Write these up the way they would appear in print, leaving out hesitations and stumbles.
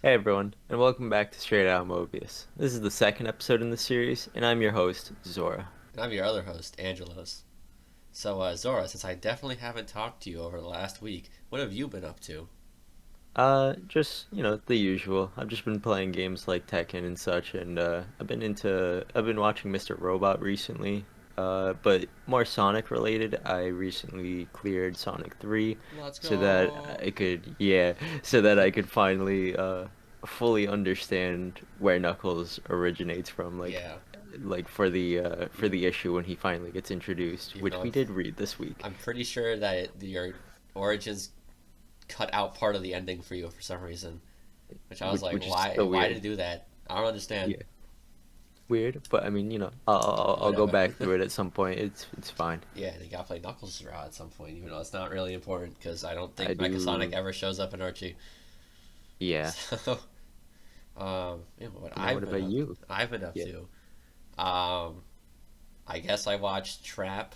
Hey everyone, and welcome back to Straight Outta Mobius. This is the second episode in the series, and I'm your host, Zora. And I'm your other host, Angelos. So, Zora, since I definitely haven't talked to you over the last week, what have you been up to? Just the usual. I've just been playing games like Tekken and such, and I've been watching Mr. Robot recently. But more Sonic related. I recently cleared Sonic 3 Let's so that go! I could, yeah, so that I could finally fully understand where Knuckles originates from, Yeah, like for the issue when he finally gets introduced, even though which we did read this week. I'm pretty sure that your origins cut out part of the ending for you for some reason, which I was like, Which is why? so Why did weird. it do that? I don't understand. Yeah, weird, but I mean, I'll go Whatever. back through it at some point. It's fine. Yeah, and you gotta play Knuckles Raw at some point, even though it's not really important because I don't I think Mecha Sonic do. ever shows up in Archie. Yeah. So, what Now, what I've been about up, you? I've been up Yeah. to. Um, I guess I watched Trap.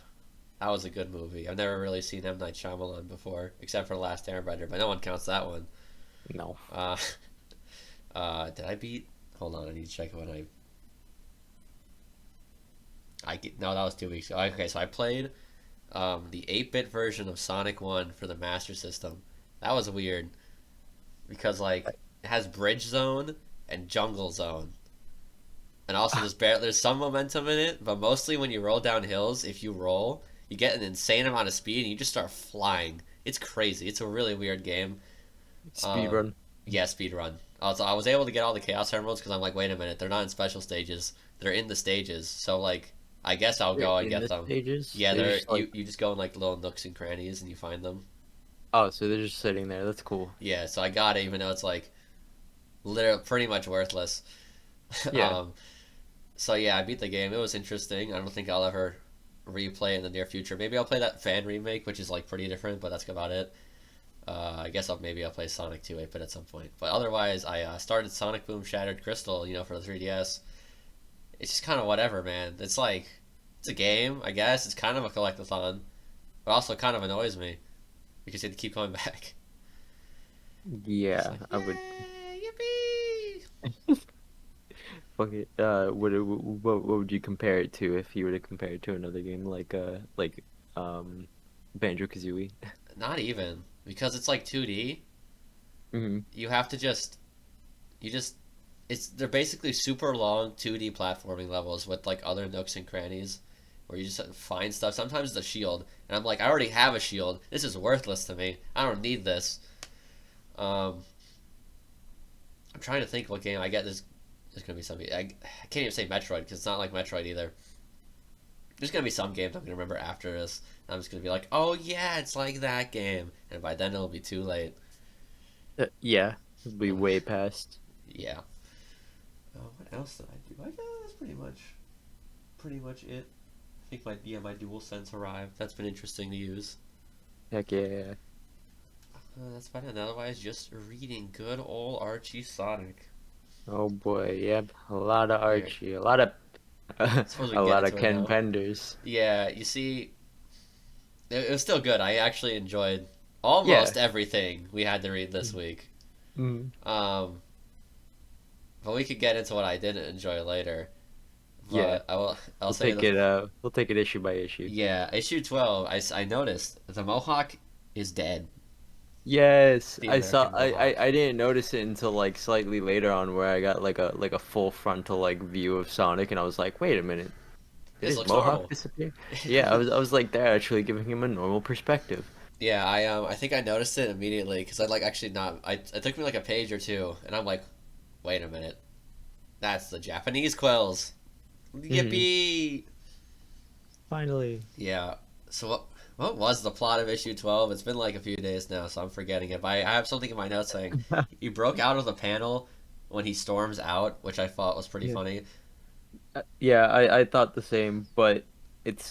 That was a good movie. I've never really seen M. Night Shyamalan before, except for The Last Airbender, but no one counts that one. No. Uh, did I beat? Hold on, I need to check when no, that was 2 weeks ago. Okay, so I played the 8-bit version of Sonic 1 for the Master System. That was weird because it has Bridge Zone and Jungle Zone. And also there's some momentum in it, but mostly when you roll down hills, if you roll, you get an insane amount of speed and you just start flying. It's crazy. It's a really weird game. Speed Um, run. yeah, speed run. So I was able to get all the Chaos Emeralds because I'm like, wait a minute, they're not in special stages. They're in the stages. So I guess I'll They're go and in get the them. stages. Yeah, They're they're just like, you just go in like little nooks and crannies and you find them. oh, so they're just sitting there. That's cool. Yeah, so I got it even though it's like literally pretty much worthless. Yeah. um, So yeah, I beat the game. It was interesting. I don't think I'll ever replay it in the near future. Maybe I'll play that fan remake, which is like pretty different, but that's about it. I guess I'll play Sonic 2 8-bit at some point. But otherwise, I started Sonic Boom Shattered Crystal, for the 3DS. It's just kind of whatever, man. It's a game, I guess. It's kind of a collectathon, but also kind of annoys me because you have to keep going back. It's Yeah, like, I would. yay, yippee! Fuck it. What would you compare it to if you were to compare it to another game like um Banjo-Kazooie? Not even because it's like 2D. Hmm. You have to just you just they're basically super long 2D platforming levels with like other nooks and crannies where you just find stuff. Sometimes it's a shield, and I'm like, I already have a shield. This is worthless to me. I don't need this. Um, I'm trying to think what game I get. There's gonna be something. I can't even say Metroid because it's not like Metroid either. There's gonna be some games I'm gonna remember after this. And I'm just gonna be like, oh yeah, it's like that game, and by then it'll be too late. Yeah, it'd be Uh, way past. yeah. What else did I do? I guess that's pretty much it. I think my dual sense arrived. That's been interesting to use. Heck yeah. That's about it. Otherwise, just reading good old Archie Sonic. Oh boy, yep. A lot of Here, Archie, a lot of I suppose we a can get lot of into it Ken now. Penders. Yeah, you see, it was still good. I actually enjoyed Yeah. almost everything we had to read this week. Mm. Um, but we could get into what I didn't enjoy later. Yeah. But I'll say the We'll take it issue by issue. yeah, issue 12. I noticed the Mohawk is dead. Yes, The American Mohawk. I didn't notice it until like slightly later on where I got like a full frontal like view of Sonic and I was like, wait a minute, did This his looks mohawk normal. disappear? Yeah, I was like they're actually giving him a normal perspective. Yeah, I think I noticed it immediately because I like actually not. It took me like a page or two, and I'm like, wait a minute, that's the Japanese quills. Hmm. Yippee! Finally. Yeah. So what was the plot of issue 12? It's been like a few days now, so I'm forgetting it. But I have something in my notes saying he broke out of the panel when he storms out, which I thought was pretty Yeah. funny. Yeah, I thought the same, but it's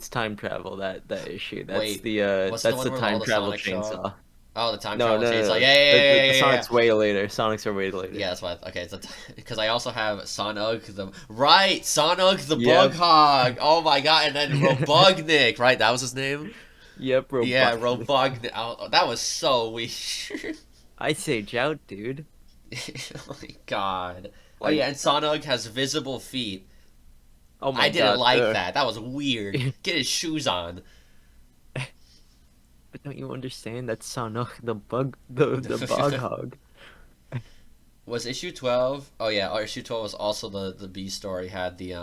time travel that issue. Wait, what's the That's one the where all time the travel Sonics show up? chainsaw. Oh, the time No, travel no, chain. It's no, like no. yeah, yeah, yeah, yeah, The yeah, yeah. Sonic's way later. Sonics are way later. Yeah, that's why. Okay, it's because I also have Sonog the right Sonog the Bug Yep. Hog. Oh my god! And then Robugnik, right? That was his name. Yep, Yeah, robust. Robugnik. Oh, that was so weird. I say Jout, dude. Oh my god. Oh Like, yeah, and Sonic has visible feet. oh I my didn't god. like that. That was weird. But Get his shoes on. don't you understand? That's Sanok, the bog hog. Was issue 12? Oh yeah, issue 12 was also the B story had the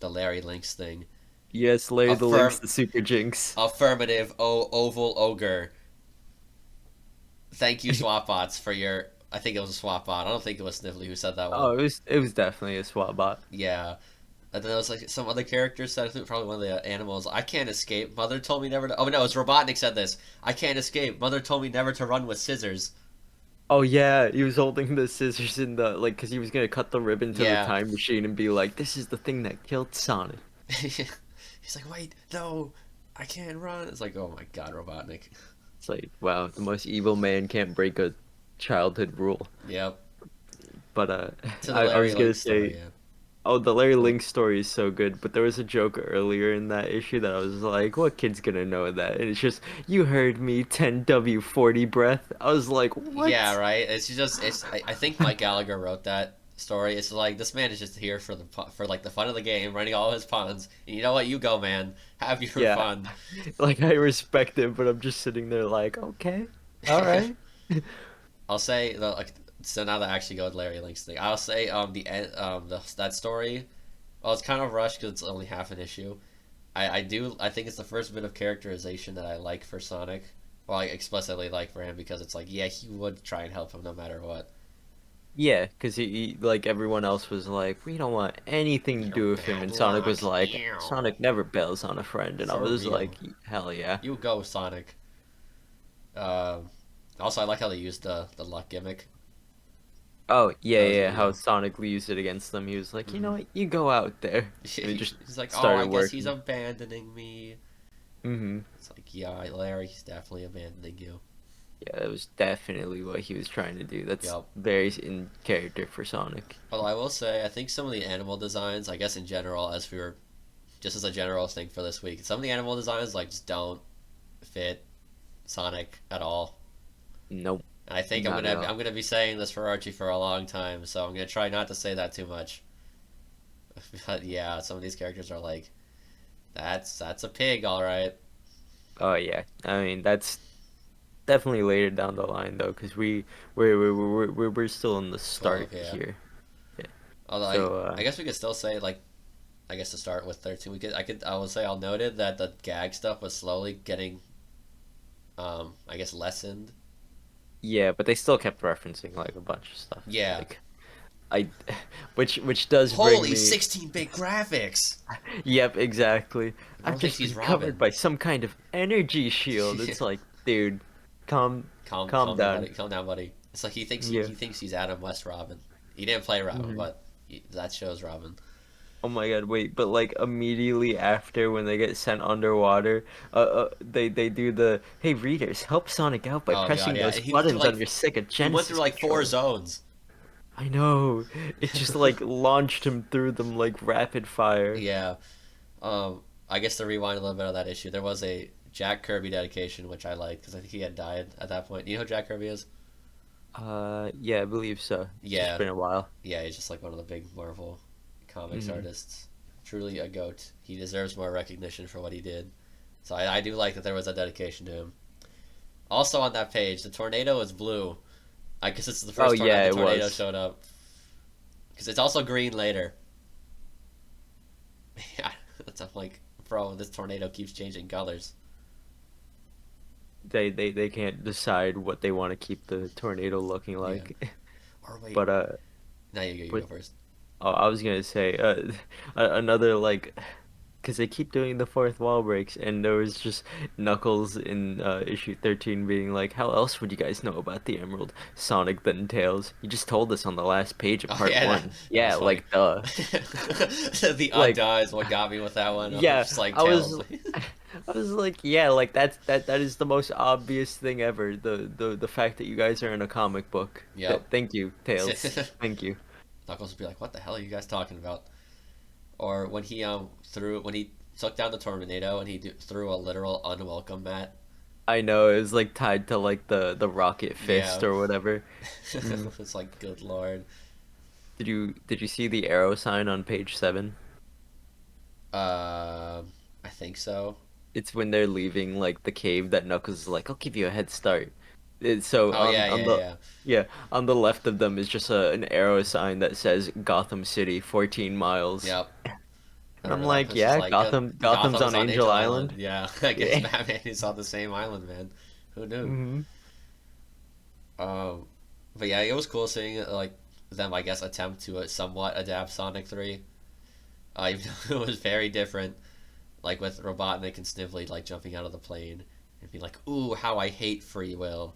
Larry Lynx thing. Yes, Larry the Lynx, Affirm the Super Jinx. affirmative. Oh, oval ogre. Thank you, Swapbots, for your. I think it was a Swapbot. I don't think it was Sniffly who said that one. Oh, it was definitely a SWAT bot. Yeah. And then there was like some other characters said, I think probably one of the animals. I can't escape. Mother told me never to. Oh no, it was Robotnik said this. I can't escape. Mother told me never to run with scissors. Oh yeah, he was holding the scissors in the like, cause he was gonna cut the ribbon to the Yeah. time machine and be like, "This is the thing that killed Sonic." He's like, wait, no, I can't run. It's like, oh my god, Robotnik. It's like, wow, the most evil man can't break a childhood rule. Yep. But To the I Larry was gonna Link story, say, yeah. oh, the Larry The- Link story is so good, but there was a joke earlier in that issue that I was like, what kid's gonna know that? And it's just, you heard me, 10W40 breath. I was like, Yeah, what? right. It's just it's. I think Mike Gallagher wrote that story. It's like this man is just here for for like the fun of the game, running all his puns. And you know what? You go, man. Have your Yeah, fun. like I respect it, but I'm just sitting there like, okay, all right. I'll say like so now that I actually go with Larry Link's thing. I'll say that story. Well, it's kind of rushed because it's only half an issue. I think it's the first bit of characterization that I like for Sonic. Well, I explicitly like for him because it's like yeah he would try and help him no matter what. Yeah, because like everyone else was like, we don't want anything to You're do with him, bad and Sonic luck. was like, Ew. Sonic never bails on a friend, and I For was real. like, hell yeah. You go, Sonic. Um, Also, I like how they used the luck gimmick. Oh yeah, That was yeah, really how good. Sonic used it against them. He was like, you know Hmm what, you go out there, and it just He's like, oh, started I guess he's working. abandoning me. Hmm. It's like, yeah, Larry, he's definitely abandoning you. Yeah, that was definitely what he was trying to do. That's Yup. very in character for Sonic. Although I will say, I think some of the animal designs, I guess in general, as we were just as a general thing for this week, some of the animal designs like just don't fit Sonic at all. Nope, And I think not at all. I'm gonna be saying this for Archie for a long time, so I'm gonna try not to say that too much. But yeah, some of these characters are like, that's a pig, all right. Oh yeah, I mean that's definitely later down the line though, because we're still in the 12, start yeah. here. Yeah. Although So I guess we could still say like I guess to start with 13, I would say I'll noted that the gag stuff was slowly getting I guess lessened. yeah, but they still kept referencing like a bunch of stuff. Yeah. Like I, which does bring Holy me. 16-bit graphics. Yep, exactly. I've Everyone thinks just he's been covered Robin. by some kind of energy shield. Yeah. It's like, dude, calm, calm Calm down, down. buddy. Calm down, buddy. It's like Yeah. he thinks he's Adam West Robin. He didn't play Robin, Hmm. but that shows Robin. Oh my God, wait, but like immediately after when they get sent underwater, they do the, hey readers, help Sonic out by Oh god, pressing yeah. those He went through buttons on like your Sega he went through Genesis like four controller. zones. I know. It just like launched him through them like rapid fire. Yeah. I guess to rewind a little bit on that issue, there was a Jack Kirby dedication which I liked because I think he had died at that point. You know who Jack Kirby is? Yeah, I believe so. It's just Yeah, been a while. yeah. He's just like one of the big Marvel comics Hmm. artists. Truly a goat. He deserves more recognition for what he did. So I do like that there was a dedication to him. Also on that page, the tornado is blue. I guess it's the Oh first time yeah, the it tornado was. showed up. Because it's also green later. Yeah, that's I'm like, bro, this tornado keeps changing colors. They can't decide what they want to keep the tornado looking Yeah. like. Or wait, But now you but go first. oh, I was gonna say another like, because they keep doing the fourth wall breaks, and there was just Knuckles in issue 13 being like, "How else would you guys know about the Emerald, Sonic, then Tails? You just told us on the last page of Oh part yeah, one." that Yeah, was funny. like duh. The Like duh is what got me with that one. I was yeah, just like I was tails. I was like, yeah, like that is the most obvious thing ever. The fact that you guys are in a comic book. Yep. Thank you, Tails. Thank you. Knuckles would be like, "What the hell are you guys talking about?" Or when he threw when he took down the tornado and he threw a literal unwelcome mat. I know it was like tied to like the rocket fist Yeah. or whatever. Mm. It's like, good lord. Did you see the arrow sign on page 7? I think so. It's when they're leaving like the cave that Knuckles is like, "I'll give you a head start." So Oh yeah, on yeah, the yeah. yeah, on the left of them is just an arrow sign that says Gotham City, 14 miles. Yep. I And I'm remember that. like, It's just yeah, like, Gotham's Gotham's on on Angel Angel Island. Island. Yeah, I guess Yeah. Batman is on the same island, man. Who knew? Hmm. Um, but yeah, it was cool seeing like them, I guess, attempt to somewhat adapt Sonic 3. Even though it was very different, like with Robotnik and Snively like jumping out of the plane and being like, "Ooh, how I hate free will."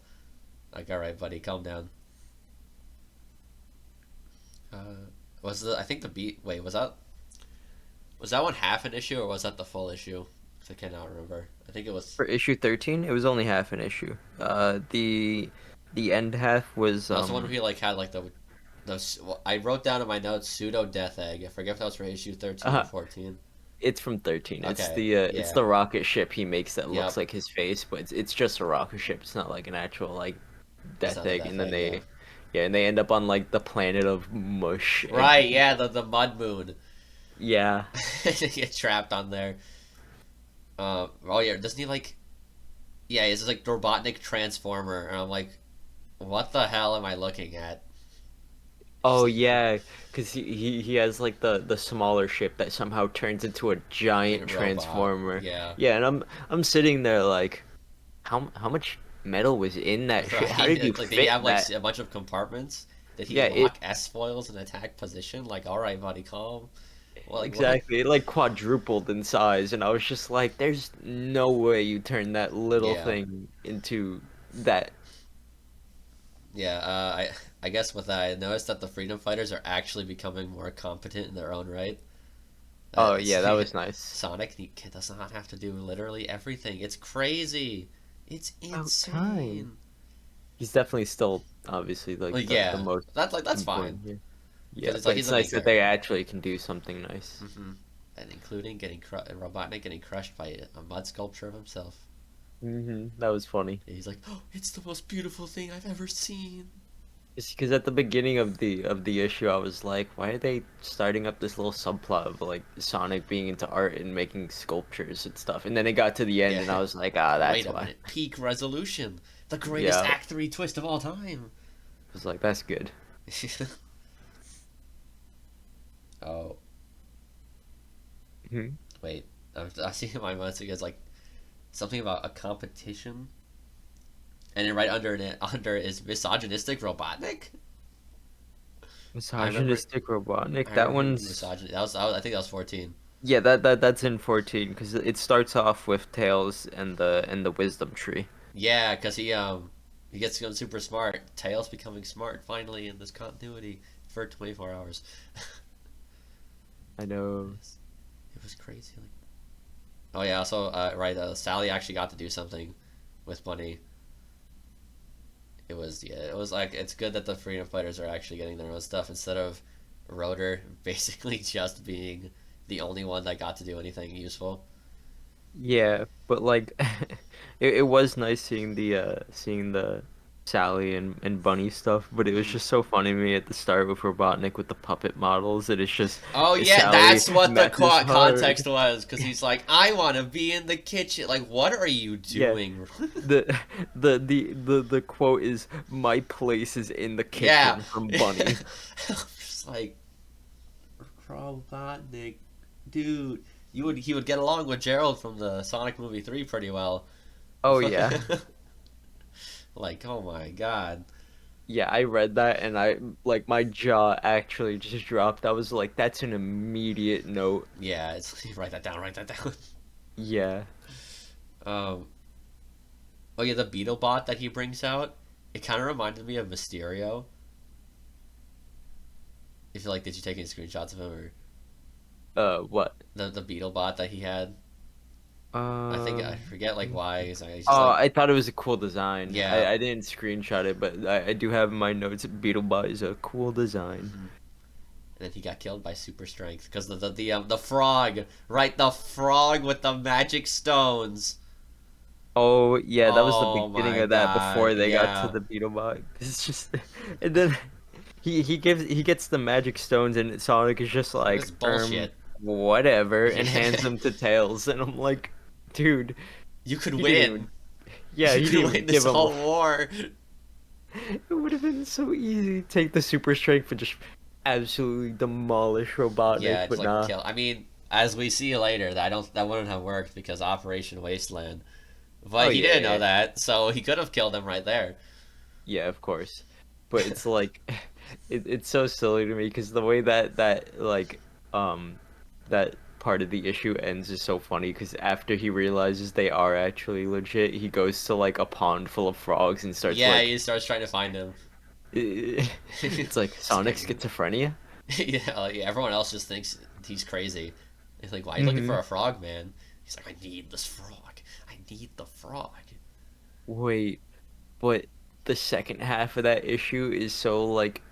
Like, all right, buddy, calm down. Was the I think the beat? Wait, was that one half an issue or was that the full issue? 'Cause I cannot remember. I think it was. For issue 13, it was only half an issue. The end half was That was the one where he like had like the. I wrote down in my notes pseudo death egg. I forget if that was for issue 13 or uh 14. it's from 13. Okay, It's yeah, the rocket ship he makes that looks yep. like his face, but it's just a rocket ship. It's not like an actual like It's death not the egg. death And then egg, yeah. they end up on like the planet of mush and Right, yeah, the mud moon. yeah. They get trapped on there. Oh yeah, doesn't he like? Yeah, it's like Robotnik Transformer, and I'm like, what the hell am I looking at? Just Oh like yeah, because he has like the smaller ship that somehow turns into a giant a robot. transformer. Yeah, Yeah, and I'm sitting there like, how much metal was in that shit? right. How did you Like, did he fit have like that? a bunch of compartments? Did he Yeah, it lock S foils in attack position? Like, all right, buddy, calm. Well, like what? exactly. It like quadrupled in size, and I was just like, there's no way you turn that little Yeah, thing into that. yeah. I guess with that, I noticed that the Freedom Fighters are actually becoming more competent in their own right. Oh It's, yeah, that was nice. Sonic does not have to do literally everything. It's crazy. It's About time. insane. He's definitely still obviously like Like, the yeah, most that's fine important here. because Yeah, it's like but he's it's the main nice that they character. actually can do something nice. And including Robotnik getting crushed by a mud sculpture of himself. That was funny. He's like, "Oh, it's the most beautiful thing I've ever seen." It's because at the beginning of the issue, I was like, why are they starting up this little subplot of like Sonic being into art and making sculptures and stuff? And then it got to the end, Yeah. and I was like, ah, Wait that's a why. minute. Peak resolution. The greatest Yeah, I Act 3 twist of all time. was like, that's good. Oh, Mhm. wait. I see in my mind because like something about a competition, and then right under is misogynistic Robotnik. I remember Misogynistic Robotnik. I That remember one's misogyny. I think that was 14. yeah. That's in 14 because it starts off with Tails and the Wisdom Tree. Yeah, because he gets to go super smart. Tails becoming smart finally in this continuity for 24 hours. I know. It was crazy. Like, oh yeah, also right, Sally actually got to do something with Bunny. It was like it's good that the Freedom Fighters are actually getting their own stuff instead of Rotor basically just being the only one that got to do anything useful. Yeah, but like it was nice seeing the Sally and Bunny stuff, but it was Hmm. just so funny to me at the start with Robotnik with the puppet models, and it's just Oh yeah, Sally that's what the matches hard. context was because he's like, I want to be in the kitchen. Like, what are you Yeah, doing? the the quote is "My place is in the Yeah. kitchen" from Bunny. Just like Robotnik, dude. He would get along with Gerald from the Sonic movie 3 pretty well. Oh yeah. Like, oh my god. Yeah, I read that and I like my jaw actually just dropped. I was like, that's an immediate note. Yeah, it's write that down, write that down. Yeah. Um oh yeah, the Beetle bot that he brings out, it kind of reminded me of Mysterio. If you like, did you take any screenshots of him or What? the Beetle bot that he had? I think I Um, forget like why. He's just oh, like I thought it was a cool design. yeah. I didn't screenshot it, but I do have in my notes Beetlebot is a cool design. Mhm. And then he got killed by super strength because the frog, right? The frog with the magic stones. Oh yeah, that was the Oh beginning my of that god, before they got to yeah. the Beetlebot. It's just, and then he gets the magic stones, and Sonic is just This is like, bullshit. whatever, and hands Yeah. them to Tails, and I'm like, dude, You could he didn't even, win. yeah, You he could didn't win even this give him. whole war. It would have been so easy to take the super strength and just absolutely demolish Robotnik, Yeah, just but like nah. kill. I mean, as we see later, that wouldn't have worked because Operation Wasteland. Oh But he yeah, didn't know yeah, that, so he could have killed him right there. yeah, of course. But it's like, it's so silly to me because the way um that part of the issue ends is so funny because after he realizes they are actually legit, he goes to like a pond full of frogs and starts Yeah, like, he starts trying to find him. it's like It's like Sonic schizophrenia. yeah, like, everyone else just thinks he's crazy. He's like, "Why are you looking for Hmm. a frog, man?" He's like, "I need this frog. I need the frog." Wait, but the second half of that issue is so like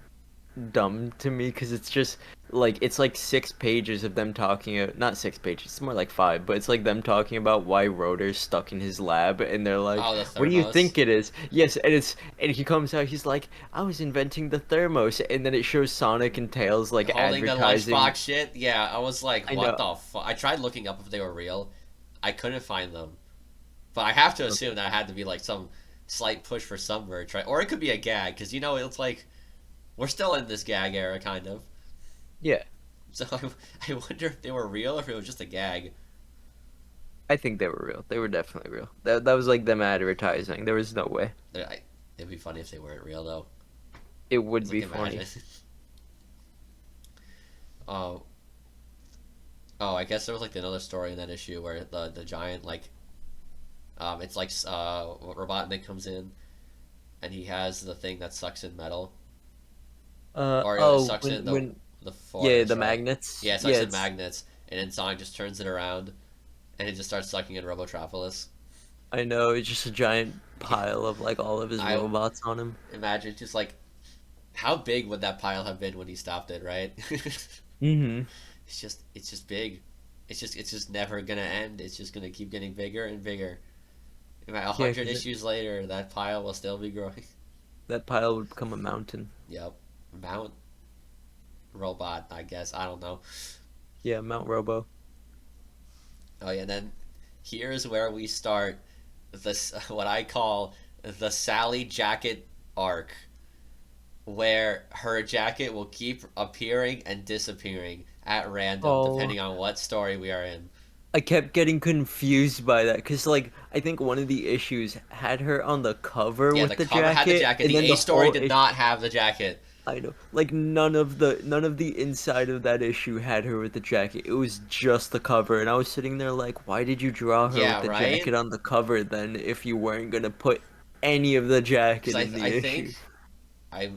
dumb to me because it's just like it's like 6 pages of them talking not 6 pages, it's more like five, but it's like them talking about why Rotor's stuck in his lab, and they're like, Oh, the what do you thermos. think it is? Yes, and he comes out, he's like, I was inventing the thermos, and then it shows Sonic and Tails like Holding the advertising. lunchbox shit. Yeah, I was like, I "What know. the fuck?" I tried looking up if they were real. I couldn't find them. But I have to Okay. assume that had to be like some slight push for some merch, right? Or it could be a gag, because it's like we're still in this gag era, kind of. Yeah, So I wonder if they were real or if it was just a gag. I think they were real, they were definitely real. That was like them advertising, there was no way. It'd be funny if they weren't real, though. It It's would like, be imagine. funny. Oh, oh, I guess there was like another story in that issue where the giant like it's like Robotnik comes in and he has the thing that sucks in metal, or it Oh, sucks in when the yeah, forest, the right? magnets, Yeah, it yeah, sucks in it's magnets, and then Sonic just turns it around and it just starts sucking in Robotropolis. I know, it's just a giant Yeah, pile of like all of his I robots on him. imagine just like how big would that pile have been when he stopped it, right? Hmm. It's just big. It's just never gonna end. It's just gonna keep getting bigger and bigger. About a Yeah, hundred because issues later, that pile will still be growing. that pile would become a mountain. Yep, Mount Robot, I guess. I don't know. Yeah, Mount Robo. Oh yeah, then here's where we start this what I call the Sally jacket arc, where her jacket will keep appearing and disappearing at random Oh, depending on what story we are in. I kept getting confused by that because, like, I think one of the issues had her on the cover Yeah, the with the cover had the jacket, jacket. and The then A the story whole did issue. not have the jacket. I know, like, none of the inside of that issue had her with the jacket. It was just the cover, and I was sitting there like, why did you draw her with Yeah, the right? jacket on the cover then if you weren't gonna put any of the Because jacket I in the I think issue? I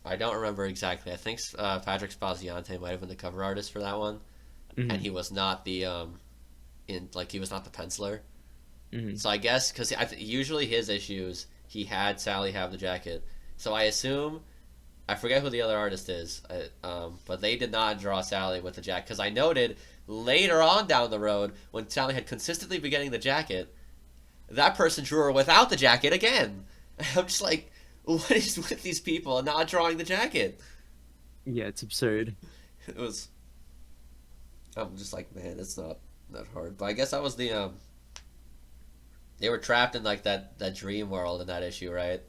I don't remember exactly. I think Patrick Spaziante might have been the cover artist for that one, and Hmm. he was not the in like he was not the penciler. Hmm. So I guess because usually his issues he had Sally have the jacket. So I assume I forget who the other artist is, but they did not draw Sally with the jacket because I noted later on down the road when Sally had consistently been getting the jacket, that person drew her without the jacket again. I'm just like, what is with these people not drawing the jacket? Yeah, it's absurd. It was. I'm just like, man, it's not that hard. But I guess that was the they were trapped in like that dream world in that issue, right?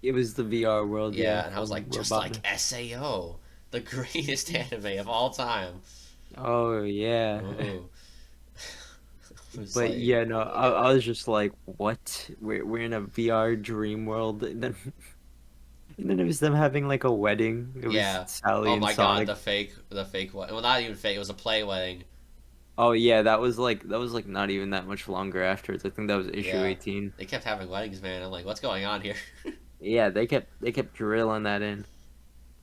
It was the VR world, yeah, Yeah, and I was from like, just like Robotnik. SAO, the greatest anime of all time. Oh yeah. Ooh. It was But like, yeah, no, oh my I god. was just like, what? We're in a VR dream world, and then it was them having like a wedding. It was Yeah. Sally Oh and my god, Sonic. the fake one. Well, not even fake. It was a play wedding. Oh yeah, that was like not even that much longer afterwards. I think that was issue Yeah. 18. They kept having weddings, man. I'm like, what's going on here? Yeah, they kept drilling that in.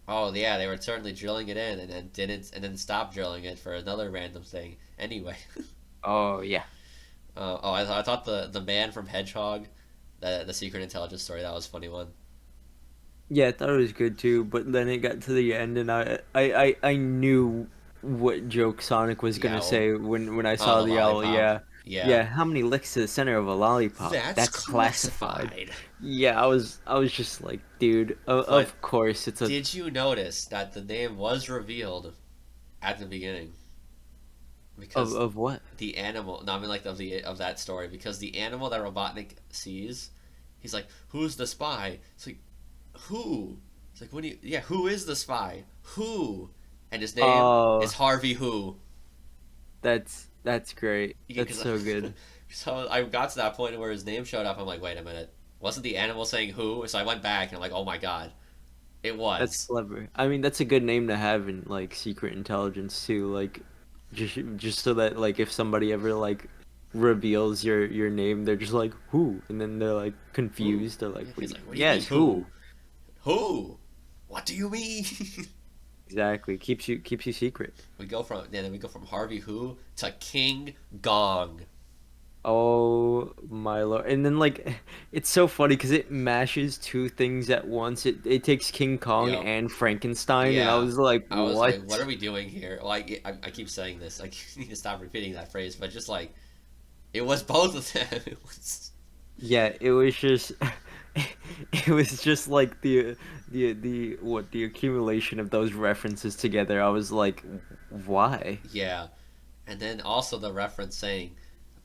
Oh yeah, they were certainly drilling it in, and then didn't, and then stopped drilling it for another random thing. Anyway, Oh yeah. I thought the man from Hedgehog, the secret intelligence story, that was a funny one. Yeah, I thought it was good too, but then it got to the end, and I knew what joke Sonic was The gonna owl. say when I Oh, saw the the owl. lollipop. Yeah, Yeah, Yeah, how many licks to the center of a lollipop? that's That's classified. classified. Yeah, I was just like, dude, But of course it's a did you notice that the name was revealed at the beginning? Because of what? the animal, no, I mean like of that story, because the animal that Robotnik sees, he's like, "Who's the spy?" It's like, "Who?" It's like, "What do you? Yeah, who is the spy? Who?" And his name is Oh, Harvey Who. that's great. Yeah, That's because so good. so I got to that point where his name showed up. I'm like, wait a minute, wasn't the animal saying who? So I went back and I'm like, oh my god, it That's was. clever. I mean, that's a good name to have in like secret intelligence too. Like, just so that like if somebody ever like reveals your name, they're just like who, and then they're like Who? confused. They're like, Yeah, what do he's you, like, what do you mean yes, who? who? Who? What do you mean? Exactly. Keeps you secret. Then we go from Harvey Who to King Gong. Oh my lord. And then like it's so funny because it mashes two things at once. It takes King Kong Yep. and Frankenstein, and I Yeah. was like, I was like, what what? are we doing here? Like, I keep saying this. I need to stop repeating that phrase, but just like, it was both of them. It was. Yeah, it was just it was just like the accumulation of those references together. I was like, why? Yeah. And then also the reference saying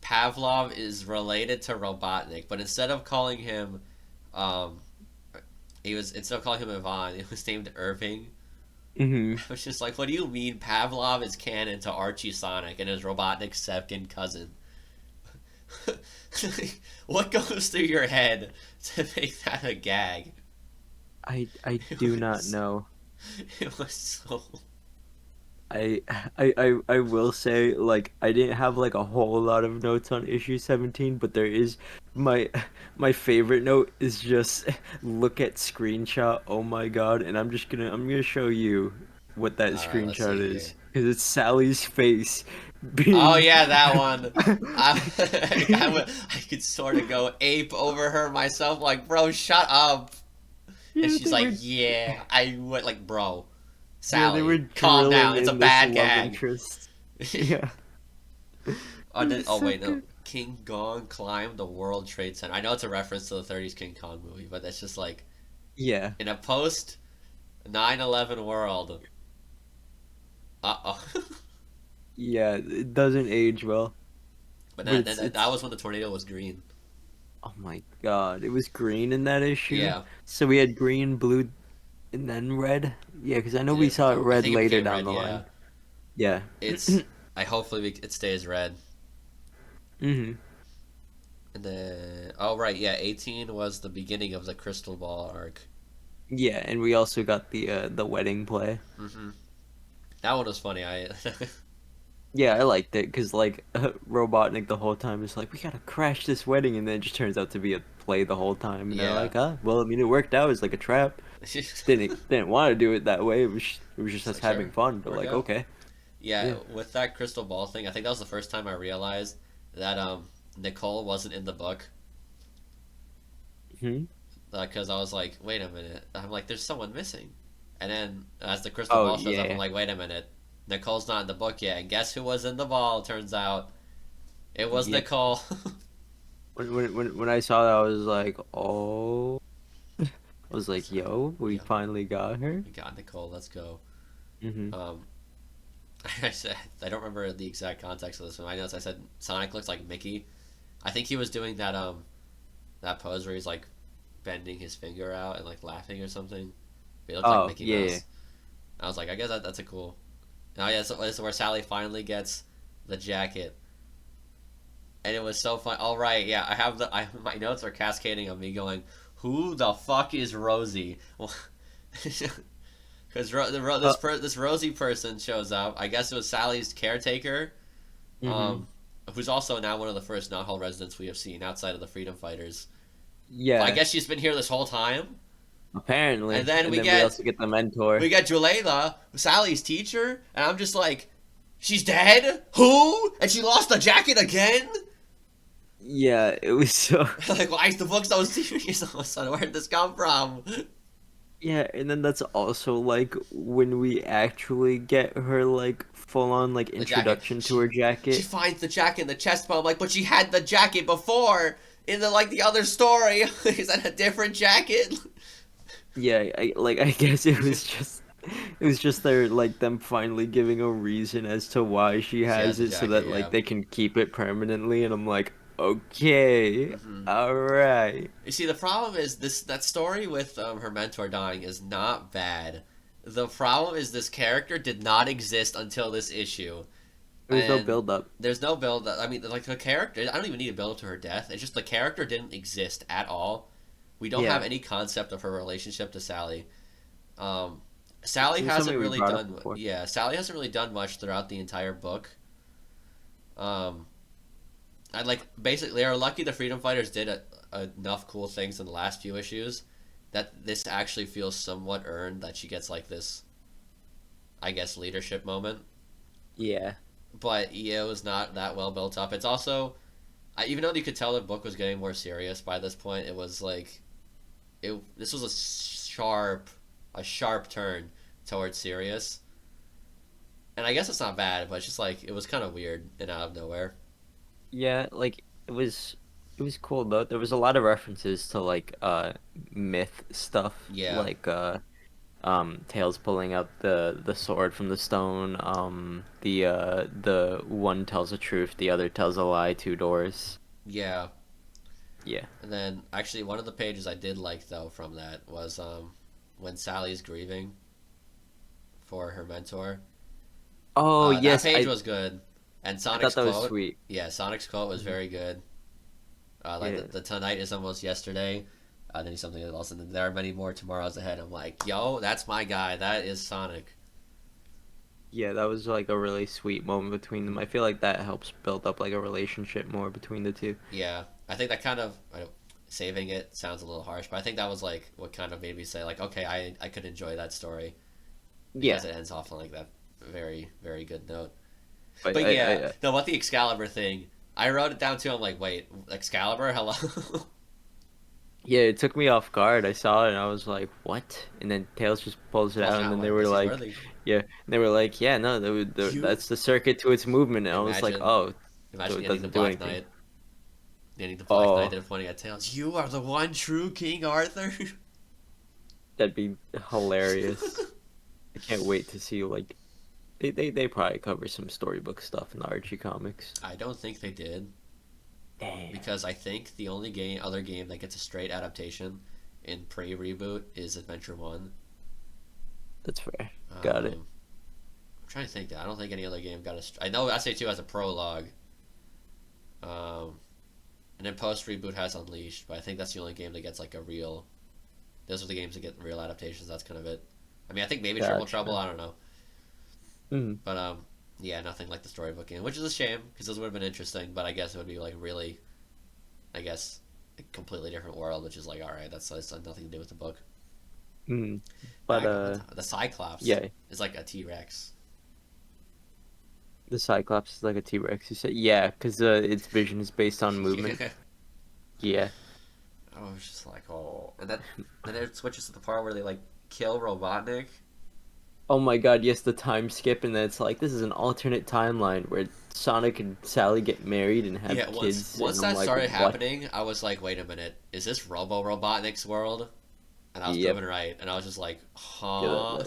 Pavlov is related to Robotnik, but instead of calling him, um, instead of calling him Ivan, it was named Irving. Hmm. I was just like, what do you mean Pavlov is canon to Archie Sonic and is Robotnik's second cousin? What goes through your head to make that a gag? I It do not was, know. it was so. I I will say like I didn't have like a whole lot of notes on issue 17, but there is my my favorite note is just look at screenshot. Oh my God, and I'm gonna show you what that All right, let's see screenshot here. is because it's Sally's face Oh being yeah, that one. I could sort of go ape over her myself, like, bro, shut up. And yeah, she's like, yeah. I went like, bro, they were Sally, calm drilling down. It's a in this bad love gag. interest. Yeah, Oh, it was oh so wait, no. good. King Kong climbed the World Trade Center. I know it's a reference to the '30s King Kong movie, but that's just like Yeah, in a post 9/11 world. Uh oh. yeah, it doesn't age well, But but that it's was when the tornado was green. oh my God, it was green in that issue. Yeah, So we had green, blue, and then red. Yeah, because I know did we it saw it become? I red think it later became down red. the Yeah, line. Yeah. it's. I hopefully it stays red. Hmm. And then, oh right, yeah, 18 was the beginning of the Crystal Ball arc. Yeah, and we also got the wedding play. Hmm. That one was funny. I Yeah, I liked it because like Robotnik the whole time is like, we gotta crash this wedding, and then it just turns out to be a play the whole time, and they're yeah. like, well, I mean, it worked out. It's like a trap. Didn't want to do it that way. It was just It's us like having sure, fun. But work like, out. okay, Yeah, yeah. with that crystal ball thing, I think that was the first time I realized that Nicole wasn't in the book. Hmm. Because I was like, wait a minute. I'm like, there's someone missing. And then as the crystal Oh ball shows up, I'm yeah. like, wait a minute. Nicole's not in the book yet. And guess who was in the ball? Turns out it was Yep. Nicole. When I saw that, I was like, oh. I was like, So, yo, we yeah, finally got her. we got Nicole. Let's go. Hmm. Um, I said I don't remember the exact context of this one. I know I said Sonic looks like Mickey. I think he was doing that pose where he's like bending his finger out and like laughing or something. But he looked like Oh, Mickey yeah, yeah. Mouse. I was like, I guess that's a cool. Oh yeah, so this is where Sally finally gets the jacket, and it was so fun. All right, yeah, my notes are cascading of me going, "Who the fuck is Rosie?" Well, because Uh, this Rosie person shows up. I guess it was Sally's caretaker, hmm. um, who's also now one of the first Knot Hall residents we have seen outside of the Freedom Fighters. I Yeah, guess she's been here this whole time. And apparently. then And then we also get the mentor. we get Julayla, Sally's teacher, and I'm just like, she's dead? Who? And she lost the jacket again? Yeah, it was so. Like, why is the book so serious all of a sudden? Where did this come from? Yeah, and then that's also like when we actually get her like full on like The jacket. introduction to She her she jacket. finds the jacket in the chest, but I'm like, but she had the jacket before in the other story. Is that a different jacket? Yeah, I guess it was just their like them finally giving a reason as to why she She has has the it so jacket, that yeah. like they can keep it permanently and I'm like, okay, hmm all right. You see, the problem is that story with her mentor dying is not bad. The problem is this character did not exist until this issue, There was no and build up. there's no build. I mean, like the character, I don't even need a build up to her death. It's just the character didn't exist at all. We don't have Yeah, any concept of her relationship to Sally. Um, Sally it was hasn't something we really brought up done. before. Yeah, Sally hasn't really done much throughout the entire book. Um, I like basically they are lucky the freedom fighters did enough cool things in the last few issues that this actually feels somewhat earned that she gets like this, I guess, leadership moment. Yeah. But yeah, it was not that well built up. It's also even though you could tell the book was getting more serious by this point, it was like it. This was a sharp turn towards serious, and I guess it's not bad, but it's just like it was kind of weird and out of nowhere. Yeah, like it was cool though. There was a lot of references to like myth stuff, Yeah, like Tails pulling out the sword from the stone, the one tells the truth, the other tells a lie, two doors. yeah. Yeah. And then actually one of the pages I did like though from that was when Sally's grieving for her mentor. Oh, That yes, page was good. And I Sonic's thought that was quote, sweet. yeah, Sonic's quote was Mhm. very good. Like Yeah. the tonight is almost yesterday. Then he's something else, and then there are many more tomorrows ahead. I'm like, yo, that's my guy. That is Sonic. Yeah, that was like a really sweet moment between them. hmm I feel like that helps build up like a relationship more between the two. Yeah, I think that kind of saving it sounds a little harsh, but I think that was like what kind of made me say like, okay, I could enjoy that story because Yeah, it ends off on like that very good note. but But yeah, I no, about the Excalibur thing, I wrote it down too. I'm like, wait, Excalibur, hello. yeah, it took me off guard. I saw it and I was like, "What?" And then Tails just pulls it Pulls out, it and out. I'm then they like, were this is like, worthy. "Yeah," and they were like, "Yeah, no, You that's the circuit to its movement." And I was like, imagine, "Oh, so imagine it getting the doesn't do Black anything." Knight, getting the Black Knight Oh, and pointing at Tails. You are the one true King Arthur. that'd be hilarious. I can't wait to see like they probably cover some storybook stuff in the Archie comics. I don't think they did Damn, because I think the only other game that gets a straight adaptation in pre reboot is Adventure One. that's fair. Got it. I'm trying to think. I don't think any other game got a. I know SA2 has a prologue. Um, and then post reboot has Unleashed, but I think that's the only game that gets like a real. Those are the games that get real adaptations. That's kind of it. I mean, I think maybe Triple Trouble. Gotcha. I don't know, Mm, but yeah, nothing like the storybook game, which is a shame because those would have been interesting. But I guess it would be like really, I guess, a completely different world, which is like, all right, that's nothing to do with the book. mm. But Back on the Cyclops yeah, is like a T Rex. the Cyclops is like a T-Rex. You said, yeah, because its vision is based on movement. Yeah. Yeah. I was just like, oh, and then it switches to the part where they like kill Robotnik. Oh my God, yes, the time skip, and then it's like this is an alternate timeline where Sonic and Sally get married and have Yeah, once kids, and once I'm that like, started what? happening, I was like, wait a minute, is this Robo Robotnik's world? And I was Yep. proven right, and I was just like, Yeah, huh?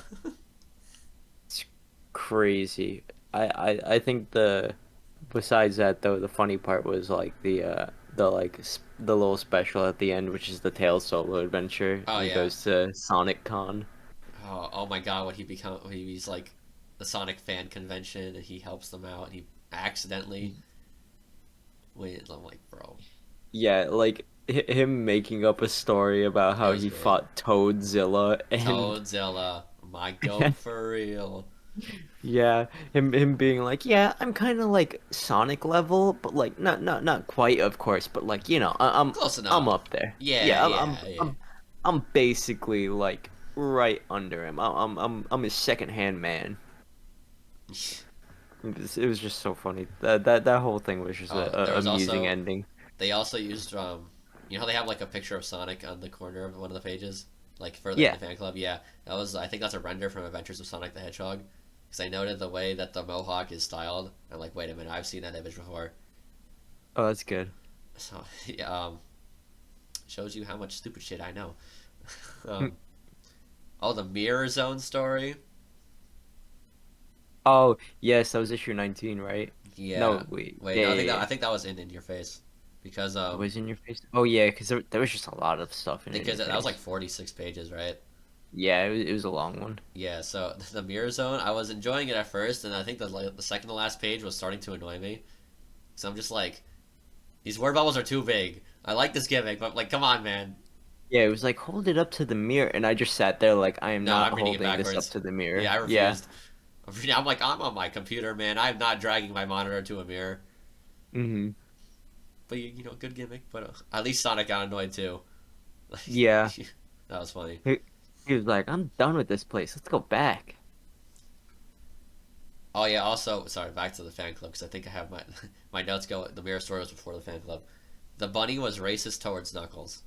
it's crazy. I think besides that though, the funny part was like the like the little special at the end, which is the Tails solo adventure, Oh and he yeah. goes to Sonic Con. Oh my God, what he become? He's like the Sonic fan convention, and he helps them out, and he accidentally wins. I'm like, bro, Yeah, like him making up a story about it how was he great. fought Toadzilla and Toadzilla, my goat for real. yeah, him being like, yeah, I'm kind of like Sonic level, but like not quite, of course, but like Close I'm enough. up there. Yeah, Yeah, yeah, yeah. I'm basically like right under him. I'm his second hand man. It was just so funny. That whole thing was just There a was amusing also ending. they also used you know how they have like a picture of Sonic on the corner of one of the pages. like for in the Yeah. fan club. Yeah, that was I think that's a render from Adventures of Sonic the Hedgehog. Because I noted the way that the mohawk is styled. I'm like, wait a minute, I've seen that image before. Oh, that's good. So yeah, shows you how much stupid shit I know. Hmm. um, oh, the Mirror Zone story. Oh, yes, that was issue 19, right? Yeah. No, wait. Wait, Yeah, no, yeah, I yeah. think that was in your face, because It was in your face. Oh, yeah, because there was just a lot of stuff in your that was like face. 46 pages, right? Yeah, it was a long one. Yeah. So the Mirror Zone, I was enjoying it at first, and I think the second to last page was starting to annoy me. So I'm just like, these word bubbles are too big. I like this gimmick, but like, come on, man. Yeah, it was like, hold it up to the mirror. And I just sat there like, I am No, not I'm reading it holding this up backwards. to the Yeah, mirror. I Yeah. refused. I'm like, I'm on my computer, man. I'm not dragging my monitor to a mirror. Hmm. But good gimmick. But at least Sonic got annoyed too. Yeah. That was funny. He, he was like, I'm done with this place. Let's go back. Oh yeah. Also, sorry. Back to the fan club because I think I have my my notes go. The mirror story was before the fan club. The bunny was racist towards Knuckles.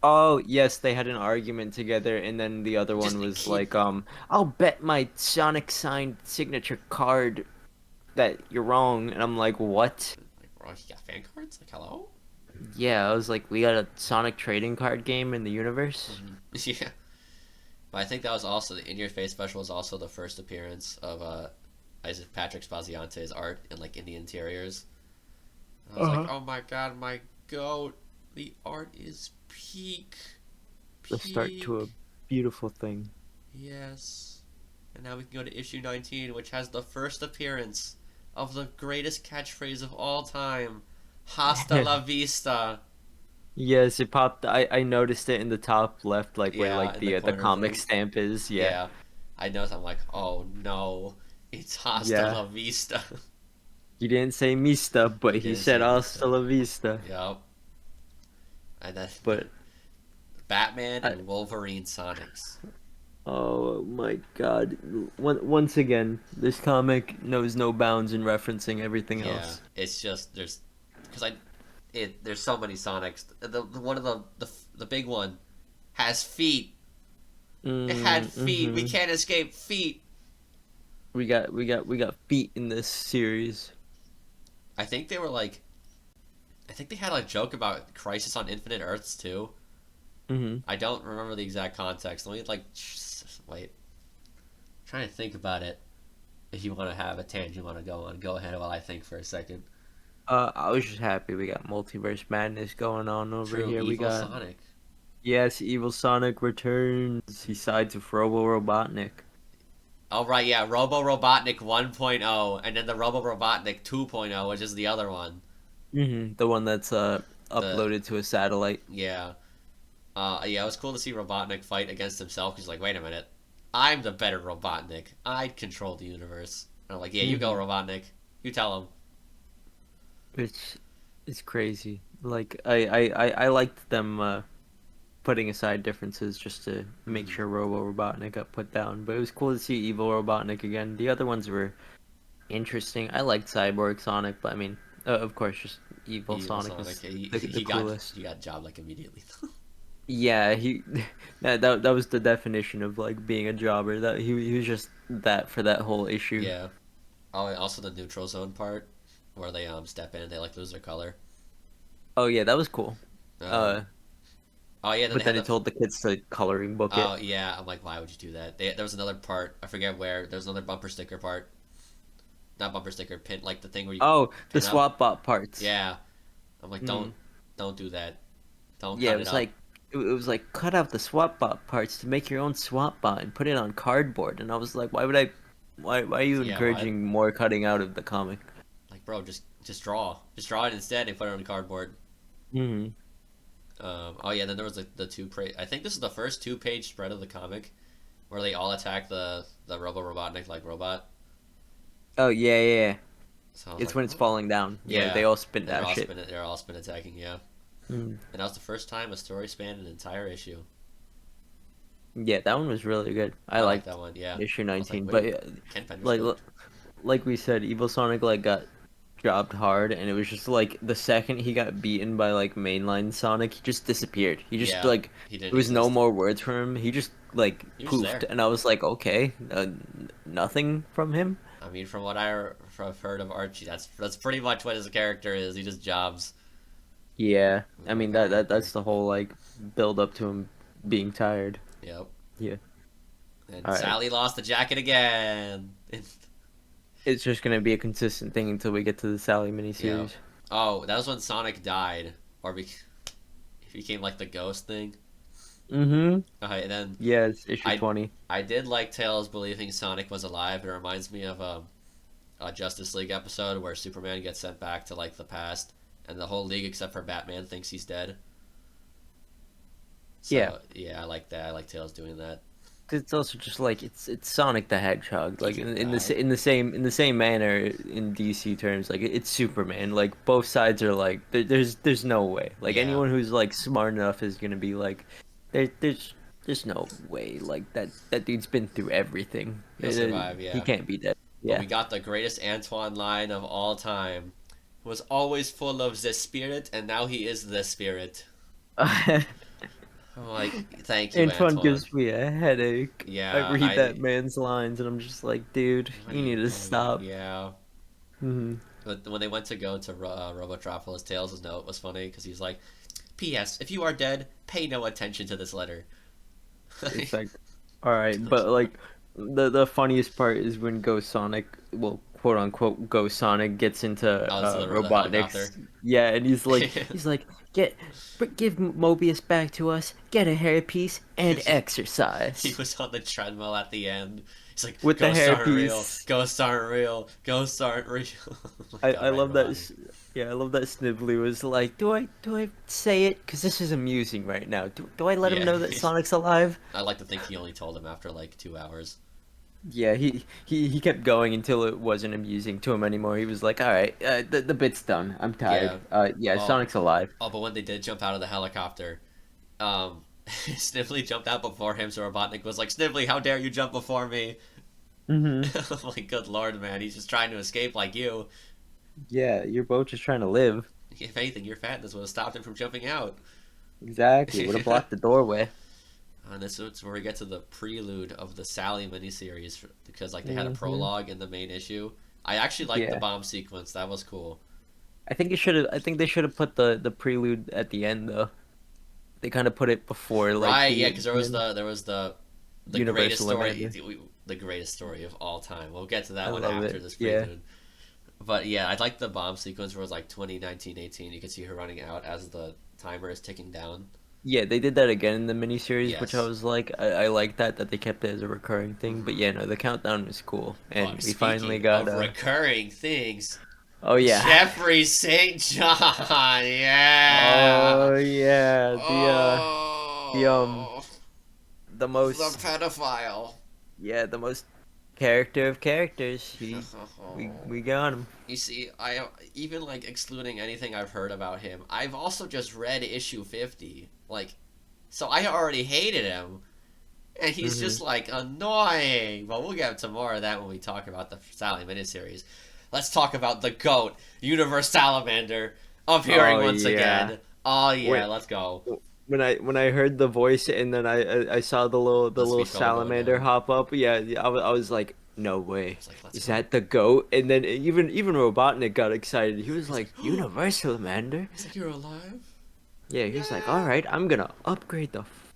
Oh, yes, they had an argument together, and then the other one Just was keep. like, I'll bet my Sonic signed signature card that you're wrong. And I'm like, what? Like, bro, you got fan cards? Like, hello? Yeah, I was like, we got a Sonic trading card game in the universe. Yeah. But I think that was also the In Your Face special was also the first appearance of Isaac Patrick Spaziante's art in like in the interiors. I was like, Uh-huh. oh my god, my goat! The art is peak, The start to a peak. beautiful thing. Yes. And now we can go to issue 19, which has the first appearance of the greatest catchphrase of all time, "Hasta la vista." Yes, it popped. I noticed it in the top left, like where Yeah, like in the the corner comic blue. stamp is. Yeah, Yeah, I know. I'm like, oh no, it's "Hasta yeah. la vista." He didn't say Mista, but He he didn't said say hasta vista. la vista. Yep. And then But Batman I, and Wolverine Sonics. oh my God! Once again, this comic knows no bounds in referencing everything Yeah, else. it's just there's because there's so many Sonics. The one of the big one has feet. It had feet. We Mm-hmm. can't escape feet. We got feet in this series. I think they were like I think they had a joke about Crisis on Infinite Earths too. Mm-hmm. I don't remember the exact context. Let me like wait. I'm trying to think about it. If you want to have a tangent you want to go on, go ahead while I think for a second. I was just happy we got multiverse madness going on over True, here. We evil got Sonic. yes, Evil Sonic returns. He sides with Robo Robotnik. Oh right, yeah, Robo Robotnik 1.0, and then the Robo Robotnik 2.0, which is the other one. Mm-hmm. The one that's The uploaded to a satellite. yeah, yeah, it was cool to see Robotnik fight against himself. He's like, wait a minute, I'm the better Robotnik. I control the universe. And I'm like, yeah, you go, Mm-hmm. Robotnik. You tell him. It's it's crazy. Like I liked them putting aside differences just to make Mm-hmm. sure Robo Robotnik got put down. But it was cool to see Evil Robotnik again. The other ones were interesting. I liked Cyborg Sonic, but I mean, of course, just Evil Evil Sonic Sonic. was the coolest. He got job like immediately. Yeah, he that was the definition of like being a jobber. That he was just that for that whole issue. Yeah. Oh, and also the neutral zone part where they step in and they like lose their color. Oh yeah, that was cool. Um. Uh, Oh yeah, then but they had then he the. told the kids to coloring book Oh it. yeah, I'm like, why would you do that? There was another part. I forget where. There was another bumper sticker part. Not bumper sticker, pin like the thing where you Oh, the pin up. swap bot parts. Yeah, I'm like, Mm. don't do that. Don't Yeah, cut it up. it was like cut out the swap bot parts to make your own swap bot and put it on cardboard. And I was like, why are you Yeah, what? encouraging more cutting out of the comic? Like, bro, just draw it instead and put it on cardboard. Hmm. Oh yeah, then there was the two. I think this is the first two-page spread of the comic where they all attack the Robo Robotnik like robot. Oh yeah, yeah, yeah. So I was It's like, when it's oh. falling down. Yeah, they Yeah, all spin that shit. they're all spin attacking. Yeah, Mm. and that was the first time a story spanned an entire issue. Yeah, that one was really good. I I like that liked one. Yeah, issue I was like, 19, but wait, Ken Pender's like goat. like we said, Evil Sonic like got dropped hard, and it was just like the second he got beaten by like mainline Sonic, he just disappeared. He just Yeah, like he there didn't was no exist. more words from him. He just like He was just poofed, there. and I was like, okay, nothing from him. I mean, from what I've heard of Archie, that's pretty much what his character is. He just jobs. Yeah, I'm I like, mean all right, that's the whole like build up to him being tired. yep. Yeah. And All right. Sally lost the jacket again. It's just gonna be a consistent thing until we get to the Sally Yep. miniseries. Oh, that was when Sonic died, or he became like the ghost thing. Mm-hmm. Okay, and then Yeah, it's issue I 20. I did like Tails believing Sonic was alive. It reminds me of a Justice League episode where Superman gets sent back to like the past, and the whole league except for Batman thinks he's dead. Yeah. So yeah, I like that. I like Tails doing that. It's also just like it's Sonic the Hedgehog, He like can in the die. in the same manner in DC terms, like it's Superman. Like both sides are like there's no way. Like Yeah, anyone who's like smart enough is gonna be like there's no way. Like that dude's been through everything. he'll survive. He Yeah, can't be dead. but Yeah. we got the greatest Antoine line of all time. Was always full of the spirit, and now he is the spirit. I'm like, thank you, Antoine Antoine. gives me a headache. I Yeah, read that man's lines and I'm just like, dude, what are you you need to doing? stop. Yeah. Hmm. But when they went to go to Robotropolis, Tails' note was funny because he's like, "P.S. If you are dead, pay no attention to this letter." It's like, all right, but like the funniest part is when Ghost Sonic, well, quote unquote, Ghost Sonic gets into Oh, this is the Robotnik's. helicopter. Yeah, and he's like, get, give Mobius back to us, get a hairpiece, and He exercise was on the treadmill at the end. He's like, with the "Ghosts aren't real. hairpiece. Ghosts aren't real. Ghosts aren't real." Like, I all right, love that. Ronnie. Yeah, I love that Snibbly was like, do I say it? Because this is amusing right now. Do I let him Yeah, know that Sonic's alive? I like to think he only told him after like 2 hours. Yeah, he kept going until it wasn't amusing to him anymore. He was like, all right, the bit's done. I'm tired. Yeah. Yeah, Oh, Sonic's alive. oh, but when they did jump out of the helicopter, Snively jumped out before him, so Robotnik was like, "Snively, how dare you jump before me?" Hmm. I'm like, good lord, man, he's just trying to escape like you. Yeah, you're both just trying to live. If anything, your fatness would have stopped him from jumping out. Exactly. Would have blocked the doorway. And this is where we get to the prelude of the Sally miniseries because like they had a Hmm. prologue in the main issue. I actually liked the Yeah. bomb sequence. That was cool. I think it should have. I think they should have put the prelude at the end though. They kind of put it before like Right? Yeah, the because there was the greatest Universal story, Amanda. the greatest story of all time. We'll get to that I one love after it. this Yeah. prelude. But yeah, I like the bomb sequence where it was like 2019-18. You can see her running out as the timer is ticking down. Yeah, they did that again in the miniseries, which I Yes. was like, I like that they kept it as a recurring thing. But yeah, no, the countdown was cool, Oh, and we finally speaking got of recurring things, oh yeah, Jeffrey St. John, yeah. oh yeah, the Oh, the the most pedophile. yeah the most character of characters. We got him. You see, I even like excluding anything I've heard about him. I've also just read issue 50. Like, so I already hated him, and he's Hmm. just like annoying. But we'll get to more of that when we talk about the Sally miniseries. Let's talk about the GOAT, Universe Salamander, appearing Oh once yeah. again. Oh yeah, When let's go. when I heard the voice and then I saw the The little speed bubble going salamander down. hop up, yeah, yeah, I was like, no I way, was like, let's is go. that the goat? And then even Robotnik got excited. He was He's like, like, Universal Commander. he's like, you're alive? Yeah, he was like, all Yeah. right, I'm gonna upgrade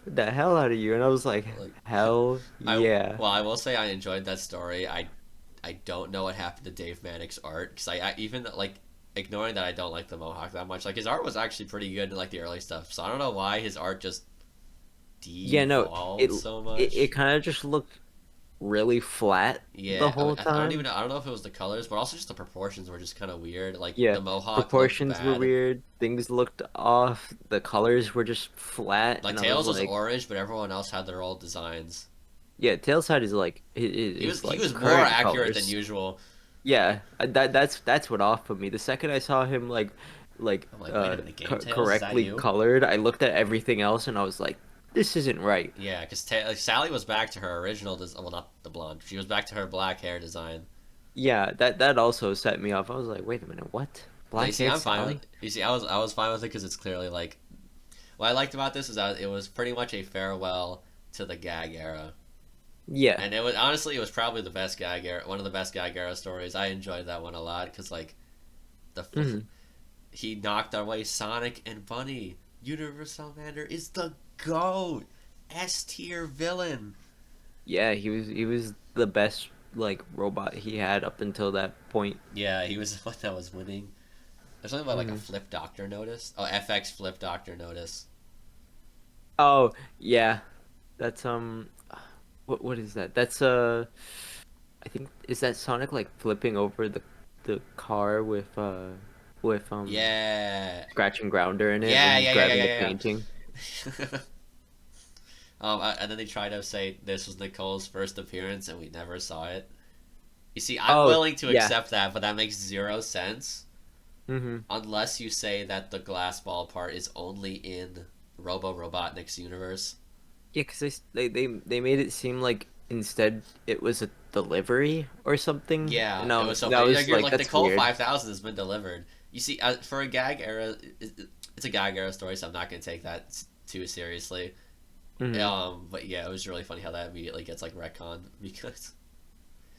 the hell out of you. And I was like, Like, hell I yeah. well, I will say I enjoyed that story. I don't know what happened to Dave Manick's art because I even like ignoring that I don't like the Mohawk that much. Like his art was actually pretty good in like the early stuff. So I don't know why his art just Yeah, no, devolved so it much. kind of just looked really flat the Yeah, whole I don't even time. know. I don't know if it was the colors, but also just the proportions were just kind of weird. Like Yeah, the Mohawk looked proportions were bad. weird. Things looked off. The colors were just flat, Like and I was Tails was like, orange, but everyone else had their old designs. yeah, Tailside is like is He was like more current accurate than colors. usual. Yeah, that's what off put me. The second I saw him like I'm like, wait a minute, Game Tails, is that correctly you? colored, I looked at everything else and I was like, this isn't right. Yeah, because like, Sally was back to her original well, not the blonde. She was back to her black hair design. Yeah, that also set me off. I was like, wait a minute, what? No, you Black see, haired I'm fine with. Sally? You see, I was fine with it because it's clearly like what I liked about this is that it was pretty much a farewell to the gag era. Yeah. And it was honestly, it was probably the best gag era, one of the best gag era stories. I enjoyed that one a lot because like the Hmm. he knocked away Sonic and Bunny. Universal Salamander is the goat, S tier villain. Yeah, he was the best like robot he had up until that point. Yeah, he was the one that was winning. There's something about like a Hmm. Flip Doctor notice. Oh, FX Flip Doctor notice. Oh, yeah. That's what is that? That's I think is that Sonic like flipping over the car with Yeah, Scratch and Grounder in it when yeah, he's yeah, yeah, grabbing the yeah, painting. yeah. And then they try to say this was Nicole's first appearance, and we never saw it. You see, I'm Oh, willing to yeah. accept that, but that makes zero sense Hmm. unless you say that the glass ball part is only in Robo Robotnik's universe. Yeah, because they made it seem like instead it was a delivery or something. Yeah, it No, was so that was you're like like that's Nicole weird. 5000 has been delivered. You see, for a gag era, it's a gag era story, so I'm not gonna take that too seriously. Hmm. But yeah, it was really funny how that immediately gets like retconned because,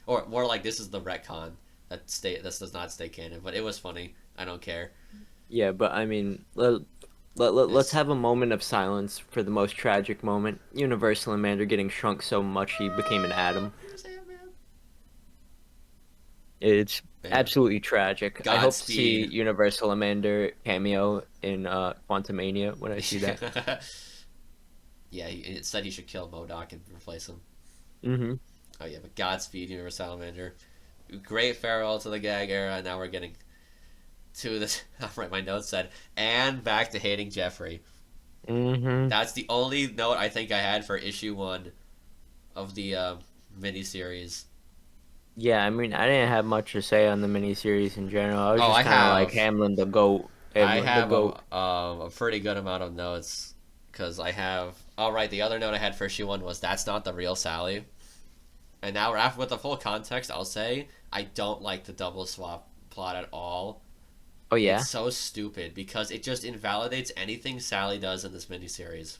or more like this is the retcon this does not stay canon. But it was funny. I don't care. Yeah, but I mean, let's It's have a moment of silence for the most tragic moment. Universal Commander getting shrunk so much he became an atom. here's Ant-Man. It's Man, absolutely tragic. I hope to see Godspeed. Universal Commander cameo in Quantumania when I see that. Yeah, it said he should kill Modoc and replace him. Hmm. Oh yeah, but Godspeed, Universe Salamander. Great farewell to the gag era. And now we're getting to this. I'll write my notes said, and back to hating Jeffrey. Hmm. That's the only note I think I had for issue one of the miniseries. Yeah, I mean, I didn't have much to say on the miniseries in general. I was Oh, just I kind of like have Hamlin the goat, I Hamlin the have goat. a pretty good amount of notes because I have. All right, the other note I had for issue one was that's not the real Sally. And now, after with the full context, I'll say I don't like the double swap plot at all. Oh It's yeah, so stupid because it just invalidates anything Sally does in this miniseries.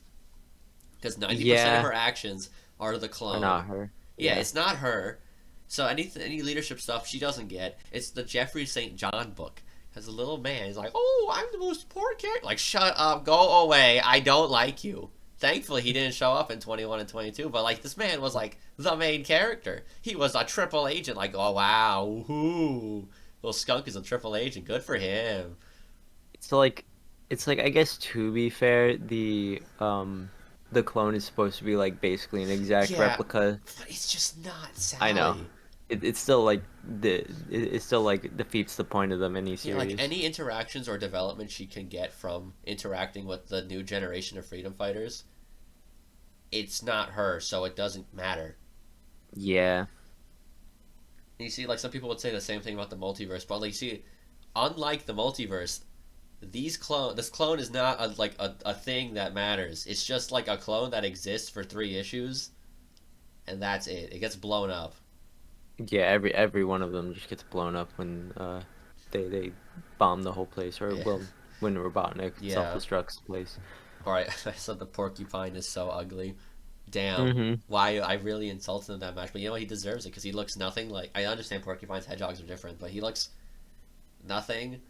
Because 90% of yeah, her actions are the or clone. not her. Yeah, Yeah, it's not her. So any leadership stuff she doesn't get. It's the Jeffrey St. John book. As a little man, he's like, "Oh, I'm the most important character." Like, shut up, go away. I don't like you. Thankfully, he didn't show up in 21 and 22. But like, this man was like the main character. He was a triple agent. Like, oh wow, woohoo, little skunk is a triple agent. Good for him. it's like, it's like I guess to be fair, the clone is supposed to be like basically an exact Yeah, replica. but it's just not I know. Sally. It's still like it still like defeats the point of the Yeah, like miniseries. any interactions or development she can get from interacting with the new generation of freedom fighters, it's not her, so it doesn't matter. Yeah, And you see, like some people would say the same thing about the multiverse, but like you see, unlike the multiverse, this clone is not a thing that matters. It's just like a clone that exists for 3 issues, and that's it. It gets blown up. yeah. Every one of them just gets blown up when they bomb the whole place, or Yeah, well, when Robotnik self yeah. destructs the place. All right, I said the porcupine is so ugly. Damn, Hmm. why I really insulted him that much. But you know what? He deserves it because he looks nothing like. I understand porcupines, hedgehogs are different, but he looks nothing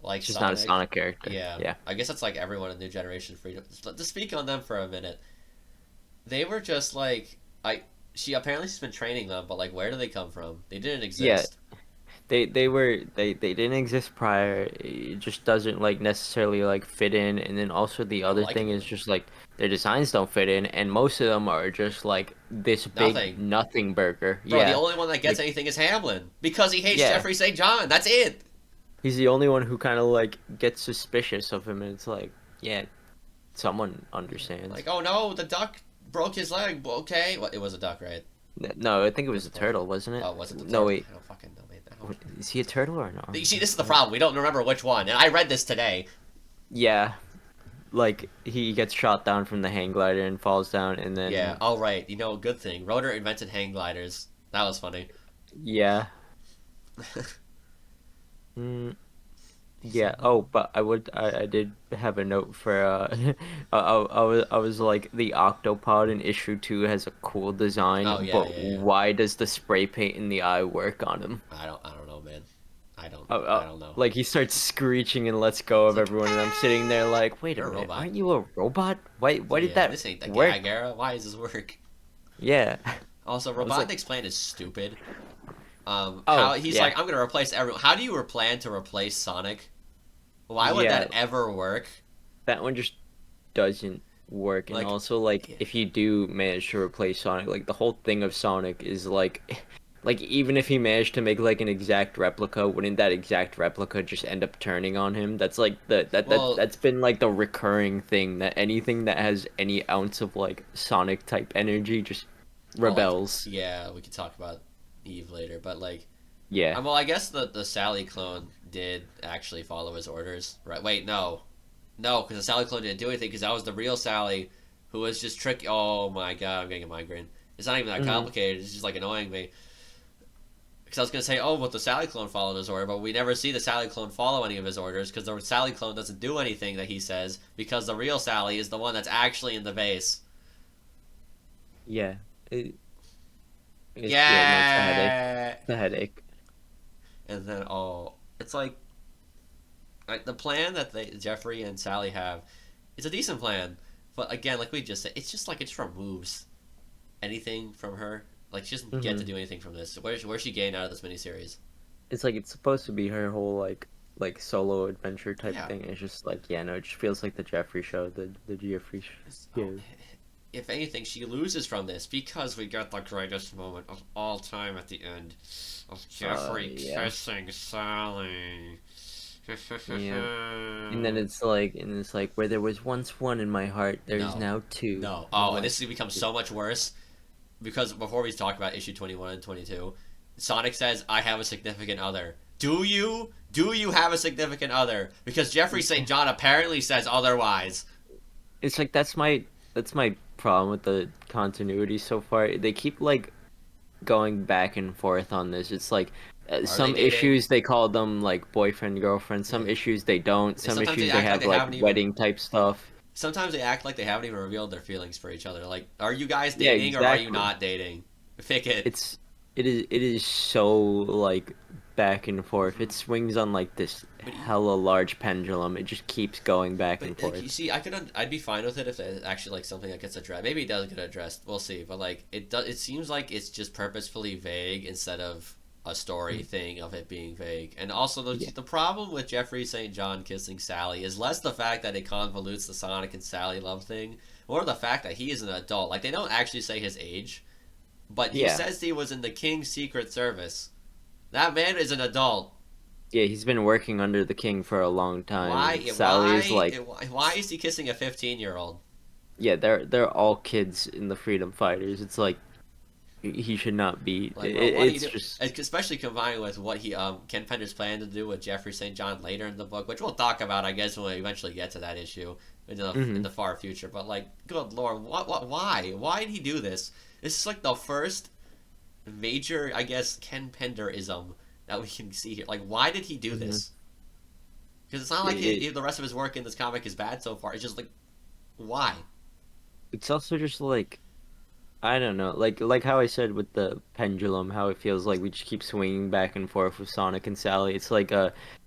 like It's just not a Sonic. Sonic character. Yeah, Yeah. I guess that's like everyone in New Generation Freedom. To speak on them for a minute, they were just like I. She apparently she's been training them, but like, where do they come from? They didn't Yeah, exist. they didn't exist prior. It just doesn't like necessarily like fit in. And then also the I don't other like thing any of is them. just like their designs don't fit in, and most of them are just like this big Nothing, nothing burger. bro. The Yeah, only one that gets like anything is Hamlin because he hates yeah, Jeffrey St. John. That's it. he's the only one who kind of like gets suspicious of him, and it's like yeah, someone Like, understands. oh no, the duck broke his leg. Okay, what? It was a duck, right? No, I think it It was was a both. turtle, wasn't it? Oh, was it the No, turtle? wait, I don't fucking know, man. I What- don't... is he a turtle or no? You see, this is the problem. We don't remember which one, and I read this today. Yeah, like he gets shot down from the hang glider and falls down, and Yeah. then Oh, right. You know, good thing. Rotor invented hang gliders. That was funny. yeah, Mm, He's yeah. like, Oh, no. but I did have a note for I was like the Octopod in issue 2 has a cool Oh design, yeah, but yeah, yeah. why does the spray paint in the eye work on him? I don't know, man. Oh, I oh, don't know. like he starts screeching and lets go It's of like, everyone, and I'm sitting there ah, like, wait a you're a minute, robot. aren't you a robot? Why did Yeah, that this ain't the gag work? era. Why does this work? Yeah. Also, I was like, Robotnik's plan is stupid. How oh he's yeah, like, I'm gonna replace everyone. How do you plan to replace Sonic? Why would yeah. that ever work? That one just doesn't work. And Like, also, like, yeah. if you do manage to replace Sonic, like the whole thing of Sonic is like, like even if he managed to make like an exact replica, wouldn't that exact replica just end up turning on him? That's like Well, that's been like the recurring thing that anything that has any ounce of like Sonic type energy just or like, rebels. yeah, we could talk about Eve later, but like, Yeah. well, I guess the Sally clone did actually follow his orders, right? Wait, no, no, because the Sally clone didn't do anything because that was the real Sally, who was just tricky. Oh my god, I'm getting a migraine. It's not even that Hmm. complicated. It's just like annoying me. Because I was gonna say, oh, but the Sally clone followed his order, but we never see the Sally clone follow any of his orders because the Sally clone doesn't do anything that he says because the real Sally is the one that's actually in the base. Yeah. It, it's yeah, no, it's a headache. Yeah. It's a headache. And then it's like the plan that Jeffrey and Sally have, it's a decent plan, but again, like we just said, it's just like it just removes anything from her. Like she doesn't get to Hmm. do anything from this. Where's she gained out of this miniseries? It's like it's supposed to be her whole like solo adventure type Yeah. thing. It's just like yeah, no, it just feels like the Jeffrey show, the Jeffrey Oh, show. if anything, she loses from this because we get the greatest moment of all time at the end of Jeffrey Yeah, kissing Sally. yeah. And it's like where there was once one in my heart, there is No, now two. no. And I'm Oh, and like, this has become so much worse because before we talk about issue 21 and 22, Sonic says, "I have a significant other." Do you? Do you have a significant other? Because Jeffrey St. John apparently says otherwise. it's like that's my problem with the continuity so far. They keep like going back and forth on this. It's like Are they some dating? issues they call them like boyfriend girlfriend, some Yeah. issues they don't. They Some sometimes they issues they act like have they like haven't even. wedding type stuff. Sometimes they act like they haven't even revealed their feelings for each other. Like, are you guys Yeah, dating or are you exactly. not dating? Pick it. It's it is so like back and forth. Mm-hmm. It swings on like this But hella large pendulum. It just keeps going back but and like forth. you see, I'd be fine with it if it's actually like something that gets addressed. Maybe it does get addressed. We'll see. But like it does. It seems like it's just purposefully vague instead of a story Mhm. thing of it being vague. And also Yeah. the problem with Jeffrey St. John kissing Sally is less the fact that it convolutes the Sonic and Sally love thing, or the fact that he is an adult. Like they don't actually say his age, but he Yeah. says he was in the King's Secret Service. That man is an adult. Yeah, he's been working under the king for a long time Why? and Sally is like Why is he kissing a 15-year-old? yeah, they're all kids in the freedom fighters. It's like he should not be. Like, bro, what do you It's do? just Especially combined with what he Ken Pender's plan to do with Jeffrey St. John later in the book, which we'll talk about, I guess, when we eventually get to that issue in mhm. the far future. But like, good lord, why did he do this? This is like the first major, I guess, Ken Penderism that we can see here. Like, why did he do Mhm. this? Because it's not like It, the rest of his work in this comic is bad so far. It's just like, why? it's also just like I don't know, like how I said with the pendulum, how it feels like we just keep swinging back and forth with Sonic and Sally. It's like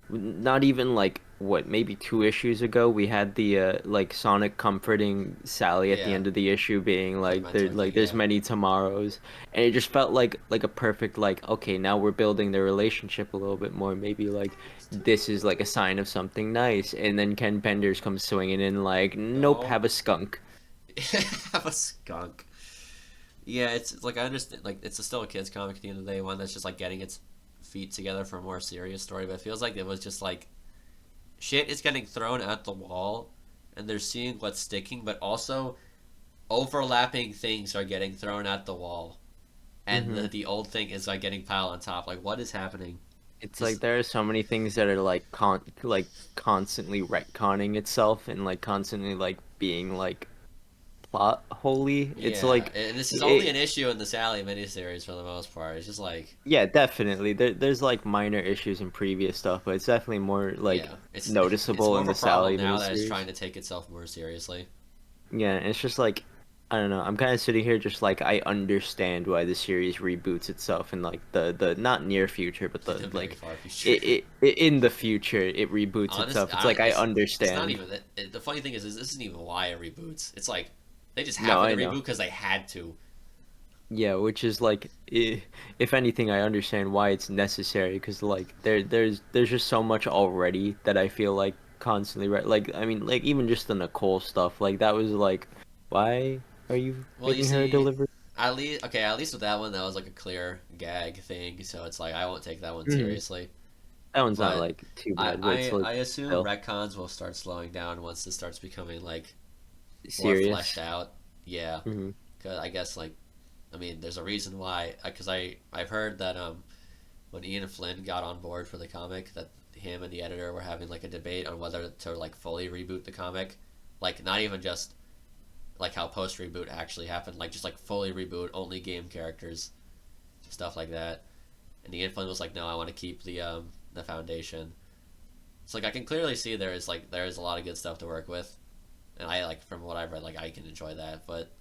not even like what maybe 2 issues ago we had the like Sonic comforting Sally at the Yeah, end of the issue, being for the like mentor thing. there's Yeah. many tomorrows, and it just felt like a perfect like okay now we're building their relationship a little bit more. Maybe like this is like a sign of something nice, and then Ken Penders comes swinging in like nope, No. have a skunk. Have a skunk. Yeah, it's like I understand. Like it's still a kids comic at the end of the day, one that's just like getting its feet together for a more serious story. But it feels like it was just like shit is getting thrown at the wall, and they're seeing what's sticking, but also overlapping things are getting thrown at the wall, and Hmm. the old thing is like getting piled on top. Like what is happening? It's This like there are so many things that are like constantly retconning itself and like constantly like being like plot wholly. It's Yeah, like and this is only it. an issue in the Sally miniseries for the most part. It's just like, Yeah, definitely. There's like minor issues in previous stuff, but it's definitely more like yeah, it's noticeable more in of a the problem Sally now that it's miniseries. trying to take itself more seriously. Yeah, and it's just like I don't know. I'm kind of sitting here just like I understand why the series reboots itself in like the not near future, but In the the very like far future. in the future it reboots itself. It's like I It's not understand. even that. The funny thing is this isn't even why it reboots. It's like they just No, happen to I reboot know. because they had to. Yeah, which is like if anything, I understand why it's necessary because like there's just so much already that I feel like constantly like I mean like even just the Nicole stuff like that was like why are you Well, you making her see, deliver? at least with that one, that was like a clear gag thing. So it's like I won't take that one Hmm. seriously. That one's not But like too bad, but it's like I assume still retcons will start slowing down once this starts becoming like more fleshed serious. out. Yeah, Hmm. because I guess like I mean, there's a reason why. Because I've heard that when Ian Flynn got on board for the comic, that him and the editor were having like a debate on whether to like fully reboot the comic, like not even just like how post reboot actually happened, like just like fully reboot only game characters, stuff like that. And Ian Flynn was like, no, I want to keep the foundation. It's like I can clearly see there is a lot of good stuff to work with, and I like from what I've read, like I can enjoy that, but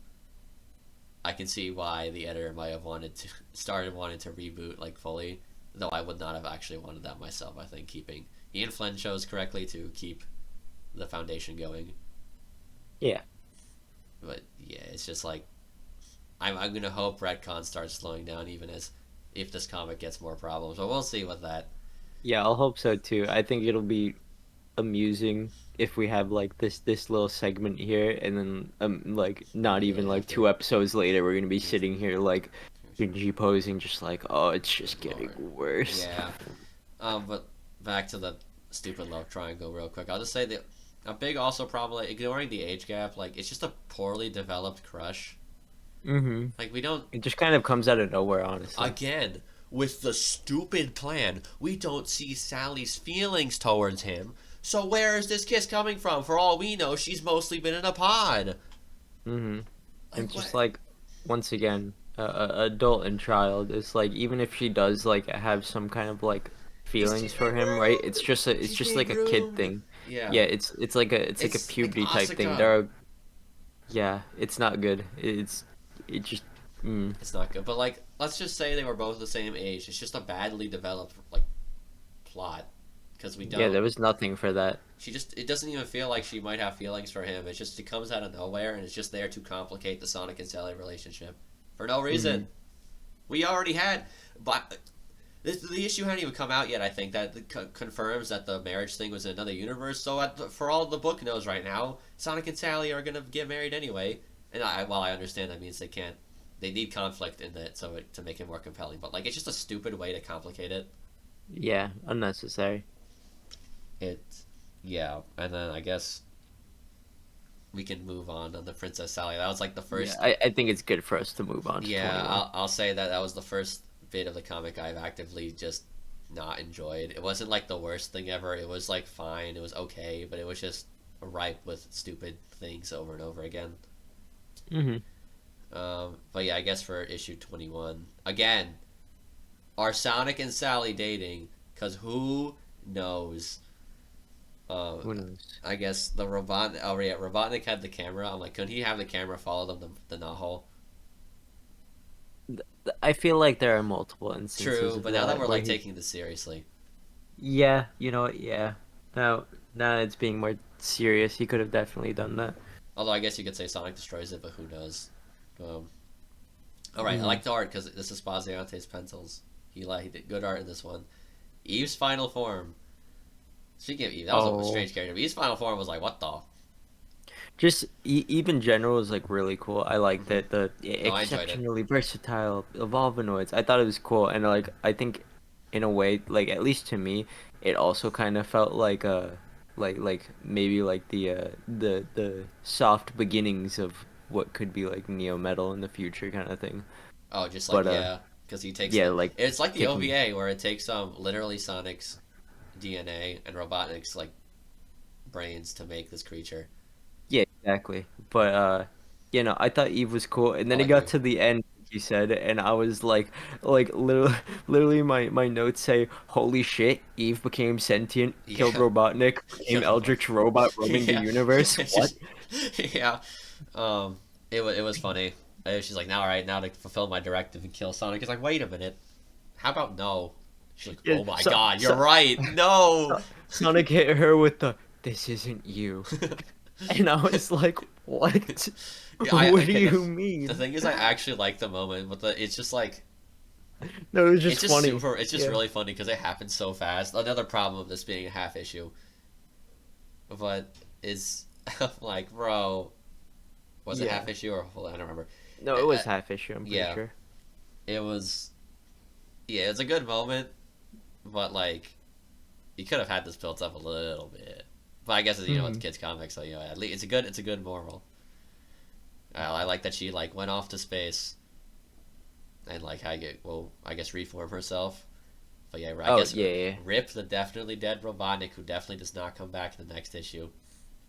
I can see why the editor might have wanted to started wanting to reboot like fully, though I would not have actually wanted that myself. I think keeping Ian Flynn chose correctly to keep the foundation going, Yeah. but yeah, it's just like I'm gonna hope retcon starts slowing down even as if this comic gets more problems, but we'll see with that. Yeah, I'll hope so too. I think it'll be amusing if we have like this little segment here and then like not even Yeah, like after 2 episodes later we're gonna be here's sitting here like Genji posing just like oh it's just getting Lord, worse. yeah. But back to the stupid love triangle real quick. I'll just say that a big also problem, like, ignoring the age gap, like it's just a poorly developed crush. Hmm. Like we don't It just kind of comes out of nowhere, honestly. again with the stupid plan, we don't see Sally's feelings towards him. So where is this kiss coming from? For all we know, she's mostly been in a pod. Hmm. And Like just what? like once again, adult and child, it's like even if she does like have some kind of like She's feelings for being him, right? groomed. It's She's just being like a kid groomed. thing. Yeah, Yeah, it's like a it's like puberty type thing. Asuka. There are yeah, it's not good. It just mm. It's not good. But like, let's just say they were both the same age. It's just a badly developed like plot because we Yeah, don't. there was nothing for that. She just it doesn't even feel like she might have feelings for him. It's just it comes out of nowhere and it's just there to complicate the Sonic and Sally relationship for no reason. Hmm. We already had, but the issue hadn't even come out yet. I think that confirms that the marriage thing was in another universe. So for all the book knows right now, Sonic and Sally are gonna get married anyway. And while I understand that means they can't, they need conflict in it to make it more compelling. But like, it's just a stupid way to complicate it. Yeah, unnecessary. It, yeah. And then I guess we can move on the Princess Sally. That was like the Yeah, first. I think it's good for us to move on to Yeah, 21. I'll say that that was the first bit of the comic I've actively just not enjoyed. It wasn't like the worst thing ever. It was like fine. It was okay, but it was just ripe with stupid things over and over again. Hmm. But yeah, I guess for issue 21, again, are Sonic and Sally dating? Because who knows? Um, Who knows? I guess the robot. Oh yeah, Robotnik had the camera. I'm like, couldn't he have the camera follow them the knot hole? I feel like there are multiple instances True, of but now that that we're where like he taking this seriously, yeah, you know what, yeah. Now it's being more serious. He could have definitely done that. although I guess you could say Sonic destroys it, but who knows? Um, all right, I Hmm. like the art because this is Spaziante's pencils. He did good art in this one. Eve's final form. Speaking of Eve, that was a Oh, strange character. Eve's final form was like, what the? just even general is like really cool. I like Mm-hmm. that the No, I enjoyed it. exceptionally versatile evolvenoids. I thought it was cool, and like I think in a way, like at least to me, it also kind of felt like like maybe like the soft beginnings of what could be like neo metal in the future kind of thing. Oh, just like But yeah, because he takes yeah, the. like It's like the taking OVA where it takes literally Sonic's DNA and Robotnik's like brains to make this creature. yeah exactly. But I thought Eve was cool, and I then it like got Eve. to the end, like you said, and I was like literally, my notes say, "Holy shit, Eve became sentient, killed Yeah. Robotnik, became Kill him. Eldritch Robot roaming the Yeah. universe." It's What? just yeah. Um, it was funny. She's like, now, all right, now to fulfill my directive and kill Sonic. He's like, wait a minute. How about no? She's like, Yeah, oh my so, god, you're so, right. No. Sonic hit her with the "This isn't you," and I was like, "What? Yeah, What do okay. you The mean?" thing is, I actually like the moment, but it's just like No, it was it's just just funny. super. It's just Yeah. really funny because it happens so fast. Another problem of this being a half issue, but is like, bro, was it half Yeah. issue or full? I don't remember. No, Uh, it uh, was half issue, I'm pretty yeah, sure. it was. Yeah, it's a good moment, but like you could have had this built up a little bit. But I guess it's Hmm. kids comics, so at least it's a good moral. I like that she like went off to space and like how you get well, I guess reform herself. But yeah, I Oh, guess yeah, Rip the definitely dead Robotnik who definitely does not come back in the next issue.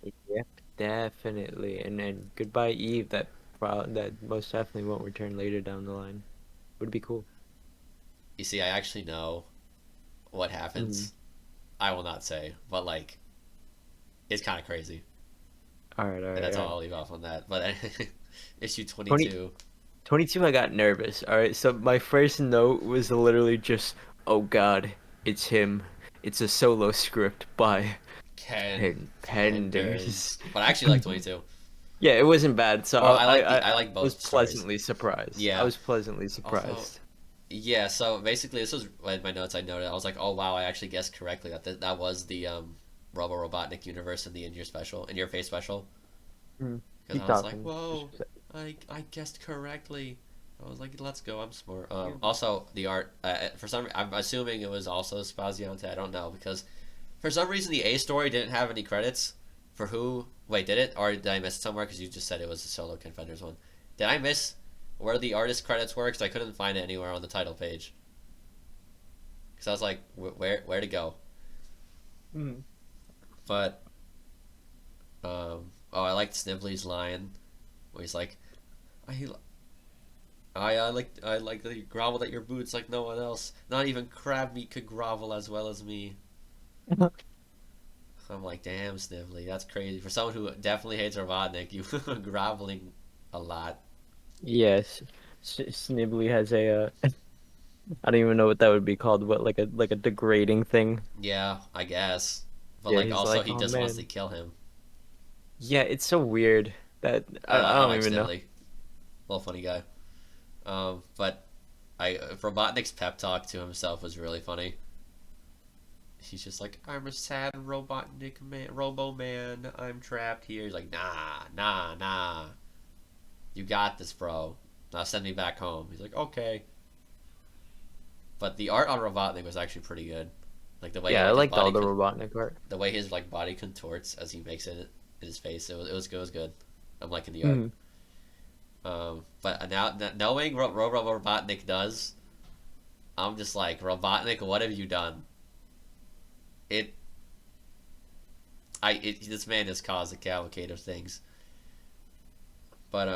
yeah. Yep, definitely. And goodbye, Eve. That most definitely won't return later down the line. Would be cool. You see, I actually know what Hmm. happens. I will not say, but like it's kind of crazy, All right, all and right, that's all all right. I'll leave off on that. But issue 20, 22. 22, I got nervous. All right, so my first note was literally just, "Oh God, it's him. It's a solo script by Ken Penders." Penders. But I actually like 22. Yeah, it wasn't bad. So Well, I I like was both stories. pleasantly surprised. I Yeah. was pleasantly Although, surprised. yeah. So basically, this was in my notes. I noted. I was like, oh wow, I actually guessed correctly that was the Robo Robotnik universe in your face special. Mm. Because Keep I was like, talking. whoa, Just I guessed correctly. I was like, let's go. I'm smart. yeah. Also, the art. For some, I'm assuming it was also Spaziante. I don't know because for some reason the A story didn't have any credits for who. Wait, did it? Or did I miss it somewhere? Because you just said it was the solo Confeders one. Did I miss where the artist credits were? Because I couldn't find it anywhere on the title page. Because I was like, where to go? Mm. But oh, I liked Snivelly's line where he's like, I I like that you groveled at your boots like no one else. Not even crab meat could grovel as well as me. I'm like, damn, Snively, that's crazy. For someone who definitely hates Robotnik, you groveling a lot. Yes, Snibbly has I don't even know what that would be called, but like a degrading thing. Yeah, I guess. But Yeah, like, he's also like, he oh just wants to man. kill him. Yeah, it's so weird that I I don't like even know. Snively, little funny guy. But Robotnik's pep talk to himself was really funny. He's just like, I'm a sad Robotnik man, Robo man. I'm trapped here. He's like, nah, nah, nah. You got this, bro. Now send me back home. He's like, okay. But the art on Robotnik was actually pretty good. Like the way Yeah, I like his liked all body the Robotnik art. the way his like body contorts as he makes it in his face. It was good. It was good. I'm liking the art. Mm. But now knowing what Robotnik does, I'm just like, Robotnik, what have you done? It this man has caused a cavalcade of things. But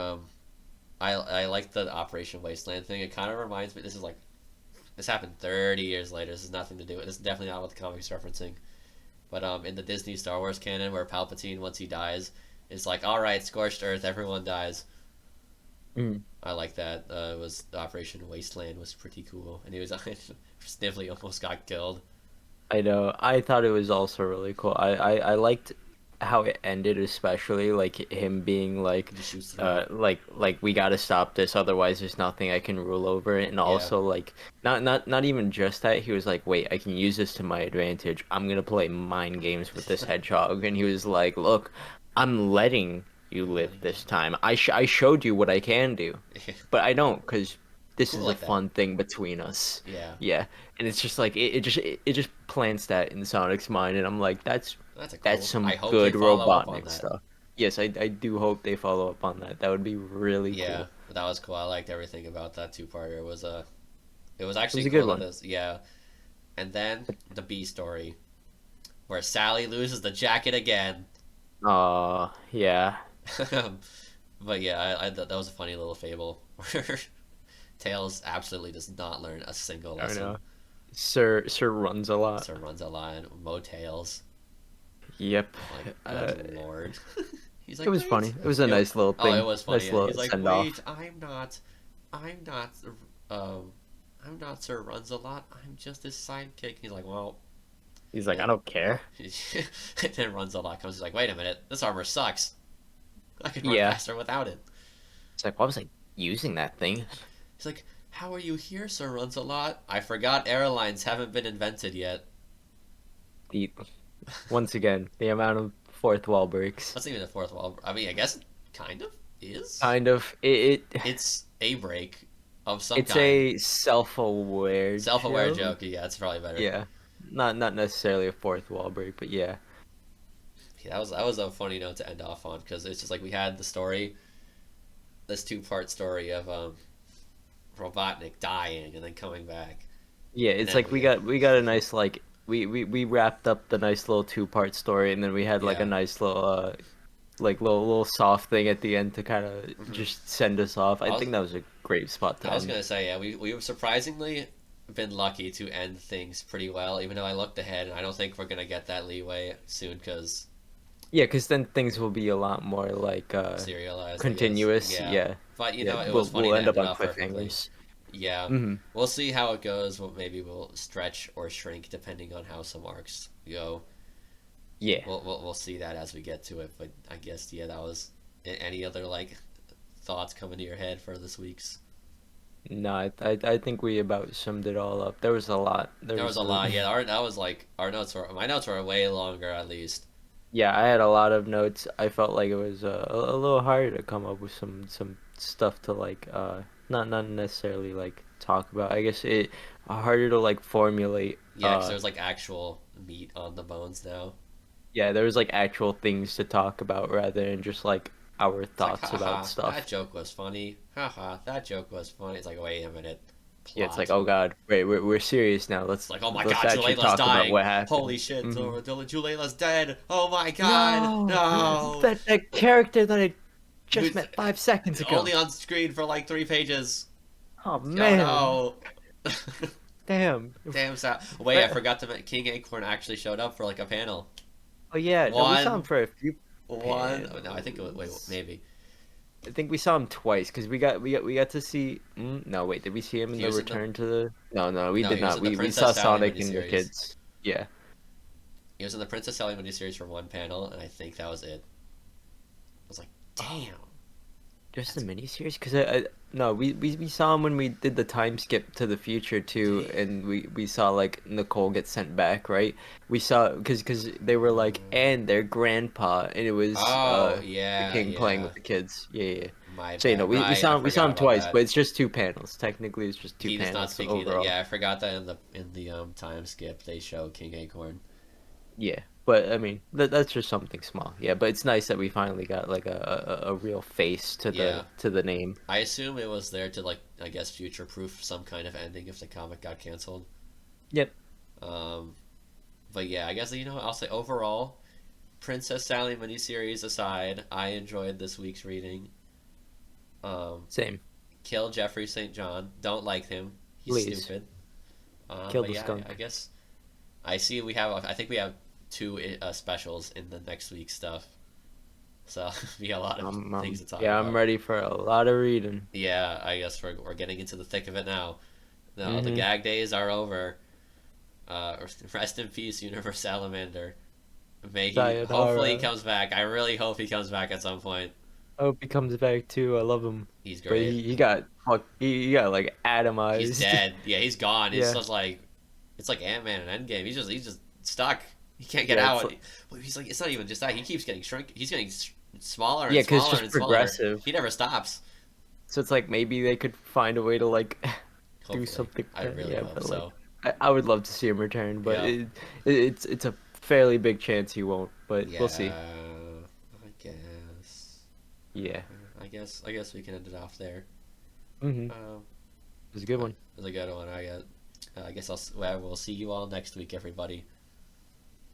I like the Operation Wasteland thing. It kind of reminds me. This happened 30 years later. This has nothing to do with. This is definitely not what the comics referencing. But in the Disney Star Wars canon, where Palpatine once he dies, is like, all right, scorched earth, everyone dies. Mm. I like that. It was Operation Wasteland was pretty cool, and he was Snively almost got killed. I know. I thought it was also really cool. I liked how it ended, especially like him being He just shoots the rock. like we gotta stop this, otherwise there's nothing I can rule over it. And Yeah. also like not even just that, he was like, wait, I can use this to my advantage. I'm gonna play mind games with this hedgehog. And he was like, look, I'm letting you I'm live letting you this time. I showed you what I can do, live. but I don't because this Cool is a like that. fun thing between us. Yeah. Yeah, and it's just like it just plants that in Sonic's mind, and I'm like, That's a that's cool. I some hope they good follow up on Robotnik that. stuff. Yes, I do hope they follow up on that. That would be really Yeah, cool. that was cool. I liked everything about that two-parter. It was It actually was a cool good that one. this. Yeah, and then the B story where Sally loses the jacket again. Yeah. But yeah, I thought that was a funny little fable where Tails absolutely does not learn a single I don't lesson. know. Sir runs a lot. So runs a line, Mo Tails. Yep. Like, good Uh, lord. He's it like, was wait. funny. It was a nice little Oh, it thing. was funny. Nice Yeah. He's little like, send wait, off. um, I'm not Sir Runs a Lot. I'm just his sidekick. He's like, well, He's like, I and, don't care. and then Runs a Lot comes. He's like, wait a minute, this armor sucks. I could run Yeah. faster without it. It's like, why was I using that thing? He's like, how are you here, Sir Runs a Lot? I forgot airlines haven't been invented yet. The Once again, the amount of fourth wall breaks. That's even the fourth wall. I mean, I guess it kind of is. Kind of. It It's a break of some it's kind. a self-aware Self-aware joke. joke. Yeah, it's probably better. Yeah. Not necessarily a fourth wall break, but yeah. Yeah, that was a funny note to end off on because it's just like we had the story, this two-part story of Robotnik dying and then coming back, Yeah, and it's then like we got a nice like we wrapped up the nice little two-part story, and then we had like a yeah. nice little like little soft thing at the end to kind of hmm just send us off. I I was think that was a great spot to I was end. gonna say, yeah, we've surprisingly been lucky to end things pretty well, even though I looked ahead and I don't think we're gonna get that leeway soon because Yeah, because then things will be a lot more like serialized, I guess. continuous. Yeah, Yeah, but yeah. it was funny We'll to end end up it on off perfectly. cliffhangers. Yeah, Hmm. we'll see how it goes. Maybe we'll stretch or shrink depending on how some arcs go. Yeah. We'll see that as we get to it. But I guess yeah, that was any other like thoughts coming to your head for this week's. No, I think we about summed it all up. There was a lot. There There was was a lot. Yeah, our that was like our notes were my notes were way longer at least. yeah, I had a lot of notes. I felt like it was a little harder to come up with some stuff to like not necessarily like talk about. I guess it harder to like formulate. Yeah, because there's like actual meat on the bones now. Yeah, there was like actual things to talk about rather than just like our It's like, thoughts about haha, that stuff. joke was funny. Haha, that joke was funny. It's like, wait a minute, Yeah, it's like, plot. oh God, wait, we're serious now. It's like, oh my Let's god, actually Julayla's talk about dying. what happened. Holy shit, Hmm. Julayla's dead. Oh my god, No, no. that character that I just Who's met 5 seconds ago. only on screen for like 3 pages. Oh Oh man, no. damn. Damn sad. Wait, I forgot to mention King Acorn actually showed up for like a panel. Oh yeah, no, we saw him One, for a few one. Oh, no, I think it was. Wait, panels. maybe I think we saw him twice because we got to see. No, wait, did we see him in he the was in the. Return to the? No, no, we No, did he was not. in the We saw Princess Sally Sonic and the miniseries. kids. Yeah. He was in the Princess Sally miniseries for one panel, and I think that was it. I was like, damn. Just the That's miniseries? Because I no, we saw him when we did the time skip to the future too, dang. and we saw like Nicole get sent back, right? We saw because they were like and their grandpa, and it was Oh the yeah, king playing yeah. with the kids. Yeah, yeah. My So you know, bad. we Right, I saw forgot him about twice, but that. it's just two panels. Technically, it's just two He does not panels speak either. overall. Yeah, I forgot that in the time skip they show King Acorn. Yeah, but I mean that's just something small. Yeah, but it's nice that we finally got like a real face Yeah, to the name. I assume it was there to like I guess future proof some kind of ending if the comic got canceled. Yep, Um, but yeah, I guess I'll say overall, Princess Sally miniseries aside, I enjoyed this week's reading. Um, same. kill Jeffrey St. John. Don't like him. He's Please stupid. kill But the yeah, I skunk. guess I see we have. I think we have two specials in the next week's stuff, so be a lot of things to talk Yeah, I'm about. ready for a lot of reading. Yeah, I guess we're getting into the thick of it now. No, the Mm-hmm. gag days are over. Rest in peace, Universe Salamander. May he hopefully he Sayonara. comes back. I really hope he comes back at some point. I hope he comes back too. I love him, He's but great. he got like He's atomized. dead. Yeah, he's gone. He's Yeah, just like it's like Ant-Man and Endgame. He's just stuck. He can't get yeah, out. Well, he's like it's not even just that. He keeps getting shrink. He's getting smaller yeah, and because it's smaller just and smaller. progressive. He never stops. So it's like maybe they could find a way to like do Hopefully, something. I really Yeah, hope but like so. I would love to see him return, but Yep. it's a fairly big chance he won't. But we'll see. Yeah. I guess. Yeah. I guess we can end it off there. Mm-hmm. Um, It's a good it one. was a good one. I guess we'll see you all next week, everybody.